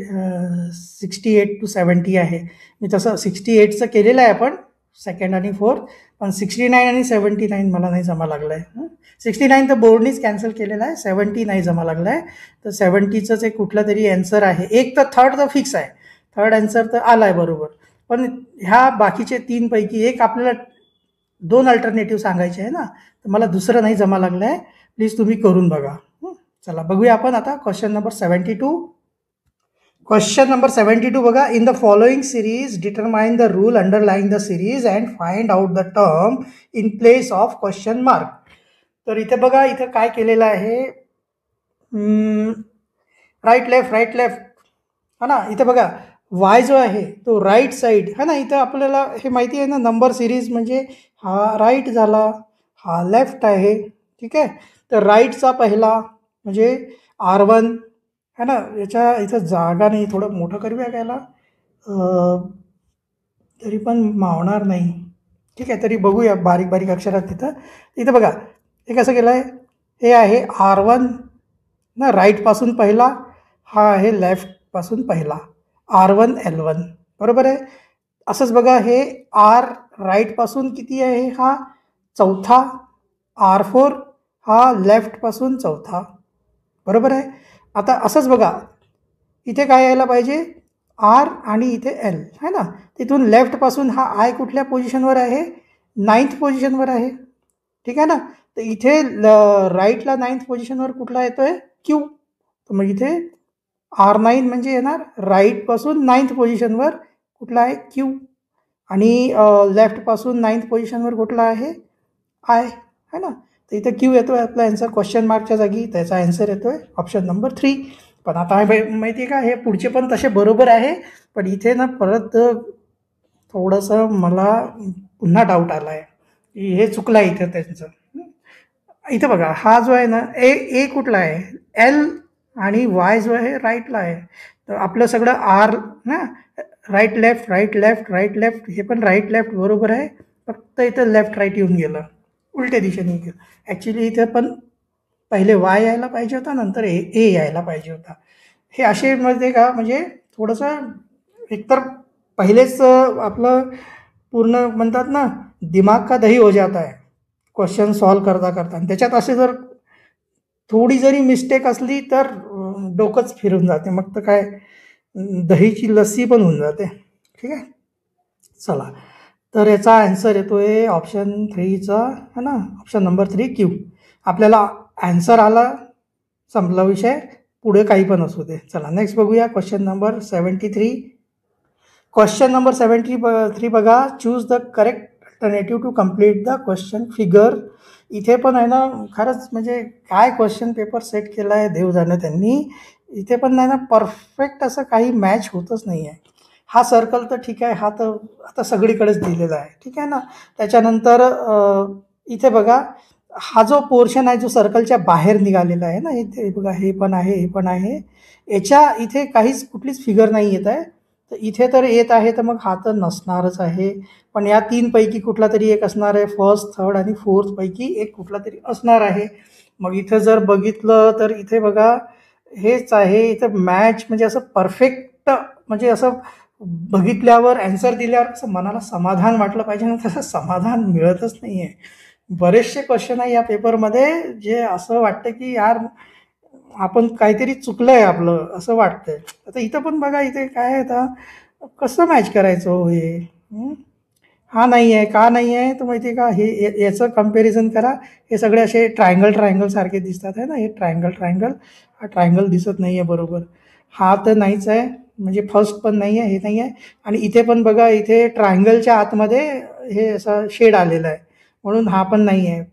68 to 70 आहे, मी तसं 68चं केलेलं आहे आपण सेकंड आणि फोर्थ, पण 69 आणि 79 मला नाही जमा लागलं आहे. 69 तर बोर्डनीच कॅन्सल केलेलं आहे, 70 नाही जमा लागलं आहे. तर 70चंच एक कुठलं तरी ॲन्सर आहे. एक तर थर्ड तर फिक्स आहे, थर्ड ॲन्सर तर आला आहे बरोबर. पण ह्या बाकीचे 3 पैकी एक आपल्याला 2 अल्टरनेटिव्ह सांगायचे आहे ना, तर मला दुसरं नाही जमा लागलं आहे. प्लीज तुम्ही करून बघा. चला बघूया आपण आता क्वेश्चन नंबर 72. क्वेश्चन नंबर 72 बघा. In the following series determine the rule underlying the series and find out the term in place of question mark. तर इथे बघा, इथं काय केलेलं आहे, राईट लेफ्ट हा ना. इथे बघा वाय जो आहे तो राईट साईड है ना. इथं आपल्याला हे माहिती आहे ना, नंबर सिरीज म्हणजे हा राईट झाला, हा लेफ्ट आहे, ठीक आहे. तर राईटचा पहिला म्हणजे R1 है ना. याच्या इथं जागा नाही, थोडं मोठं करूया याला, तरी पण मावणार नाही, ठीक आहे. तरी बघूया बारीक बारीक अक्षरात तिथं. इथं बघा हे कसं केलं आहे, हे आहे R1 ना राईटपासून पहिला, हा आहे लेफ्टपासून पहिला, R1 L1 बरोबर आहे. असंच बघा हे R राईटपासून किती आहे, हा चौथा, R4 हा लेफ्टपासून चौथा, बरोबर आहे. आता असंच बघा इथे काय यायला पाहिजे, R आणि इथे L है ना. तिथून लेफ्टपासून हा आय कुठल्या पोझिशनवर आहे, 9th पोझिशनवर आहे, ठीक आहे ना. तर इथे राईटला 9th पोझिशनवर कुठला येतो आहे, Q. तर मग इथे R9 म्हणजे येणार राईटपासून 9th पोझिशनवर कुठला आहे, Q. आणि लेफ्टपासून 9th पोझिशनवर कुठला आहे, आय है ना. तर इथं Q येतो आहे आपला आन्सर क्वेश्चन मार्कच्या जागी, त्याचा आन्सर येतो आहे ऑप्शन नंबर 3. पण आता माहिती आहे का, हे पुढचे पण तसे बरोबर आहे, पण इथे ना परत थोडंसं मला पुन्हा डाऊट आला आहे की हे चुकलं आहे इथं त्यांचं. इथं बघा हा जो आहे ना, ए कुठला आहे, L, आणि वाय जो आहे राईटला आहे. तर आपलं सगळं R ना, राईट लेफ्ट हे पण राईट लेफ्ट बरोबर आहे, फक्त इथं लेफ्ट राईट येऊन गेलं, उलट्या दिशेने गेलं. ॲक्च्युली इथे पण पहिले वाय यायला पाहिजे होता, नंतर ए यायला पाहिजे होता. हे असे मध्ये का म्हणजे थोडंसं एकतर पहिलेच आपलं पूर्ण म्हणतात ना, दिमाग का दही हो जाता है क्वेश्चन सॉल्व करता करता. आणि त्याच्यात असे जर थोडी जरी मिस्टेक असली तर डोकंच फिरून जाते, मग तर काय दहीची लस्सी पण होऊन जाते, ठीक आहे. चला, तर याचा आन्सर येतो आहे ऑप्शन 3चा है ना, ऑप्शन नंबर 3 Q. आपल्याला आन्सर आला, संपला विषय, पुढे काही पण असू दे. चला नेक्स्ट बघूया क्वेश्चन नंबर 73. क्वेश्चन नंबर 73 बघा. Choose the correct alternative to complete the question figure. इथे पण आहे ना, खरंच म्हणजे काय क्वेश्चन पेपर सेट केला आहे देव जाणं त्यांनी. इथे पण नाही ना परफेक्ट असं काही मॅच होतच नाही आहे. हा सर्कल तर ठीक आहे, हा तर आता सगळीकडेच दिलेला आहे, ठीक आहे ना. त्याच्यानंतर इथे बघा हा जो पोर्शन आहे जो सर्कलच्या बाहेर निघालेला आहे ना, इथे बघा हे पण आहे, याच्या इथे काहीच कुठलीच फिगर नाही येत आहे. तर इथे तर येत आहे, तर मग हा तर नसणारच आहे. पण या 3 पैकी कुठला तरी एक असणार आहे, फर्स्ट, थर्ड आणि फोर्थ पैकी एक कुठला तरी असणार आहे. मग इथं जर बघितलं तर इथे बघा हेच आहे. इथं मॅच म्हणजे असं परफेक्ट, म्हणजे असं बघितल्यावर ॲन्सर दिल्यावर असं मनाला समाधान वाटलं पाहिजे ना, तसं समाधान मिळतच नाही आहे. बरेचसे क्वेश्चन आहे या पेपरमध्ये जे असं वाटतं की यार आपण काहीतरी चुकलं आहे आपलं, असं वाटतंय. आता इथं पण बघा, इथे काय आहे, आता कसं मॅच करायचं हो हे. हा नाही आहे, का नाही आहे तर माहिती आहे का, हे याचं कम्पॅरिझन करा. हे सगळे असे ट्रायंगल सारखे दिसतात आहे ना, हे ट्रायंगल, हा ट्रायंगल दिसत नाही आहे बरोबर. हा तर नाहीच आहे, म्हणजे फर्स्ट पण नाही आहे, हे नाही आहे. आणि इथे पण बघा, इथे ट्रायंगलच्या आतमध्ये हे असं शेड आलेलं आहे, म्हणून हा पण नाही आहे.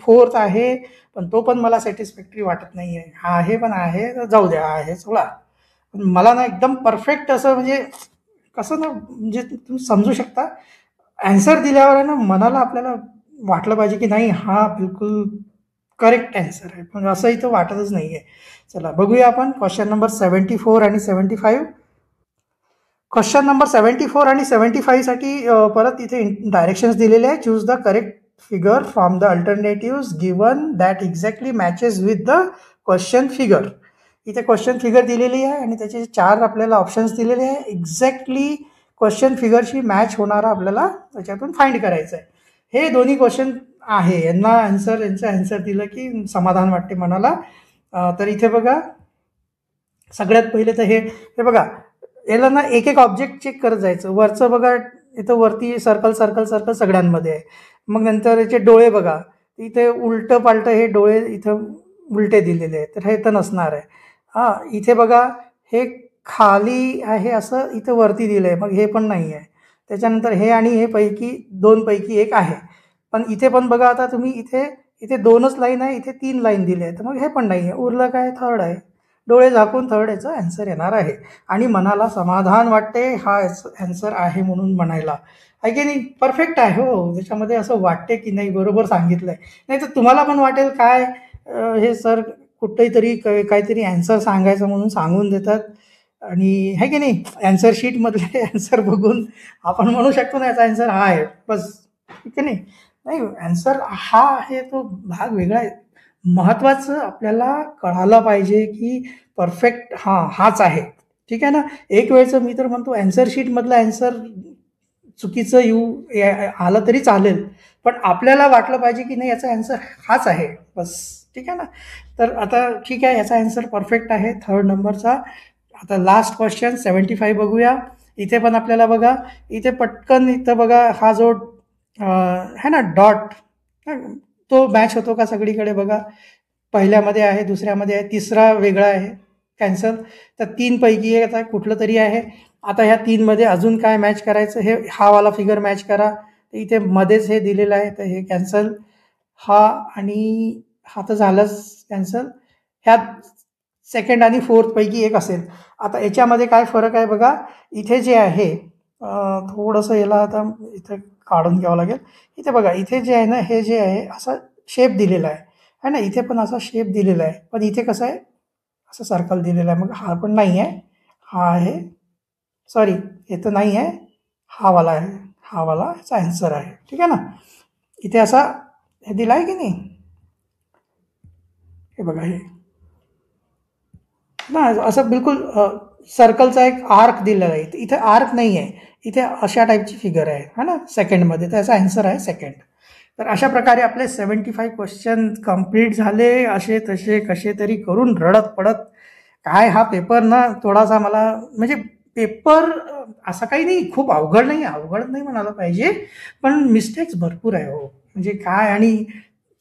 फोर्थ आहे, पण तो पण मला सॅटिस्फॅक्टरी वाटत नाही आहे. हा आहे पण आहे, तर जाऊ द्या, आहे चला. मला ना एकदम परफेक्ट असं म्हणजे कसं ना, म्हणजे तुम्ही समजू शकता, ॲन्सर दिल्यावर आहे ना मनाला आपल्याला वाटलं पाहिजे की नाही हा बिलकुल करेक्ट ॲन्सर आहे, पण असं इथं वाटतच नाही आहे. चला बघूया आपण क्वेश्चन नंबर 74 आणि 75. क्वेश्चन नंबर 74 आणि 75साठी परत इथे डायरेक्शन्स दिलेले आहे. Choose the correct figure from the alternatives given that exactly matches with the question figure. इथे क्वेश्चन फिगर दिलेली आहे आणि त्याचे 4 आपल्याला ऑप्शन्स दिलेले आहे. एक्झॅक्टली क्वेश्चन फिगरशी मॅच होणारा आपल्याला त्याच्यातून फाइंड करायचं आहे. हे दोन्ही क्वेश्चन आहे, यांना यांचं आन्सर दिलं की समाधान वाटते मनाला. तर इथे बघा, सगळ्यात पहिले तर हे बघा, याला ना एक एक ऑब्जेक्ट चेक करत जायचं. वरचं बघा, इथं वरती सर्कल सर्कल सर्कल सगळ्यांमध्ये आहे. मग नंतर याचे डोळे बघा, इथे उलटं पालटं हे डोळे इथं उलटे दिलेले आहेत, तर हे तर नसणार आहे. इथे बघा, हे खाली आहे असं इथं वरती दिलं आहे, मग हे पण नाही आहे. त्याच्यानंतर हे आणि हे पैकी 2 पैकी एक आहे. पण इथे पण बघा, आता तुम्ही इथे 2च लाईन आहे, इथे 3 लाईन दिले आहे, तर मग हे पण नाही आहे. उरलं काय? थर्ड आहे. डोळे झाकून थर्ड याचा ॲन्सर येणार आहे आणि मनाला समाधान वाटते हा ॲन्सर आहे म्हणून म्हणायला. आहे की नाही? परफेक्ट आहे हो. त्याच्यामध्ये असं वाटते की नाही बरोबर सांगितलं आहे. नाही तर तुम्हाला पण वाटेल काय हे सर कुठेतरी काहीतरी ॲन्सर सांगायचं म्हणून सांगून देतात आणि आहे की नाही, ॲन्सर शीटमधले ॲन्सर बघून आपण म्हणू शकतो ना याचा ॲन्सर हा आहे बस, ठीक आहे नाही. ॲन्सर हा आहे तो भाग वेगळा आहे. महत्त्वाचं आपल्याला कळायला पाहिजे की परफेक्ट हाच आहे, ठीक आहे ना. एक वेळचं मी तर म्हणतो ॲन्सर शीटमधलं ॲन्सर चुकीचं आलं तरी चालेल, पण आपल्याला वाटलं पाहिजे की नाही याचा ॲन्सर हाच आहे बस, ठीक आहे ना. तर आता ठीक आहे, याचा ॲन्सर परफेक्ट आहे थर्ड नंबरचा. आता लास्ट क्वेश्चन 75 बघूया. इथे पण आपल्याला बघा, इथे पटकन इथं बघा, हा जो आहे ना डॉट, तो मॅच होतो का सगळीकडे बघा. पहिल्यामध्ये आहे, दुसऱ्यामध्ये आहे, तिसरा वेगळा आहे, कॅन्सल. तर 3 पैकी एक आता कुठलं तरी आहे. आता ह्या 3मध्ये अजून काय मॅच करायचं, हा वाला फिगर मॅच करा. तर इथे मध्येच हे दिलेलं आहे, तर हे कॅन्सल. हा आणि हा तर झालंच कॅन्सल. ह्या सेकंड आणि फोर्थ पैकी एक असेल. आता याच्यामध्ये काय फरक आहे बघा, इथे जे आहे थोडंसं याला आता इथं काढून घ्यावं लागेल. इथे बघा, इथे जे आहे ना, हे जे आहे असा शेप दिलेला आहे ना, इथे पण असा शेप दिलेला आहे, पण इथे कसं आहे असं सर्कल दिलेलं आहे. मग हा पण नाही आहे, हा आहे, सॉरी हे तर नाही आहे, हा वाला आहे, हा वाला याचा ॲन्सर आहे, ठीक आहे ना. इथे असा हे दिला आहे की नाही, हे बघा, हे ना असं बिलकुल सर्कलचा एक आर्क दिलेला आहे. इथे आर्क नाही आहे, इथे अशा टाईपची फिगर आहे हा ना सेकंडमध्ये, तर याचा ॲन्सर आहे सेकंड. तर अशा प्रकारे आपले 75 क्वेश्चन कंप्लीट झाले. असे तसे कसे तरी करून रडत पडत काय हा पेपर ना थोडासा मला म्हणजे पेपर असं काही नाही, खूप अवघड नाही म्हणायला पाहिजे, पण मिस्टेक्स भरपूर आहे हो. म्हणजे काय, आणि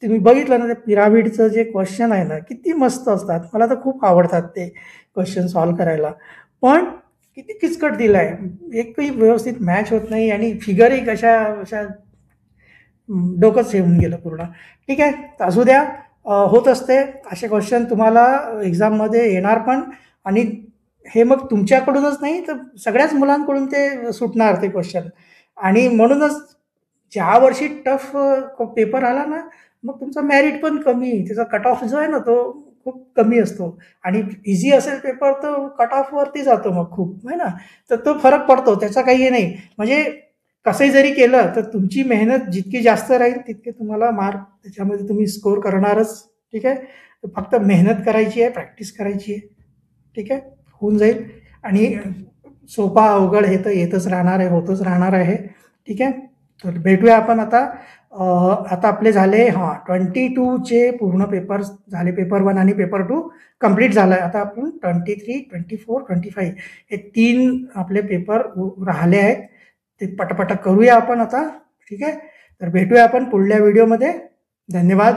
तुम्ही बघितलं ना ते पिरामिडचं जे क्वेश्चन आहे ना, किती मस्त असतात. मला तर खूप आवडतात ते क्वेश्चन सॉल्व करायला, पण किती किचकट दिलं आहे, एकही व्यवस्थित मॅच होत नाही आणि फिगरही कशा डोकंच येऊन गेलं पूर्ण. ठीक आहे, तर असू द्या, होत असते असे क्वेश्चन तुम्हाला एक्झाममध्ये येणार पण, आणि हे मग तुमच्याकडूनच नाही तर सगळ्याच मुलांकडून ते सुटणार ते क्वेश्चन. आणि म्हणूनच ज्या वर्षी टफ पेपर आला ना, मग तुमचं मेरिट पण कमी, त्याचा कट ऑफ जो आहे ना तो खूप कमी असतो. आणि इझी असेल पेपर तर कट ऑफवरती जातो मग खूप, आहे ना. तर तो फरक पडतो, त्याचा काही हे नाही. म्हणजे कसंही जरी केलं तर तुमची मेहनत जितकी जास्त राहील तितके तुम्हाला मार्क त्याच्यामध्ये तुम्ही स्कोर करणारच, ठीक आहे. फक्त मेहनत करायची आहे, प्रॅक्टिस करायची आहे, ठीक आहे, होऊन जाईल. आणि सोपा अवघड हे तर येतच राहणार आहे, होतच राहणार आहे, ठीक आहे. तर भेटूया आपण आता. आता आपले झाले 22चे पूर्ण पेपर झाले, पेपर 1 आणि पेपर 2 कंप्लीट झालं आहे. आता आपण 23, 24, 25 हे 3 आपले पेपर राहिले आहेत, ते पटापट करूया आपण आता, ठीक आहे. तर भेटूया आपण पुढल्या व्हिडिओमध्ये. धन्यवाद.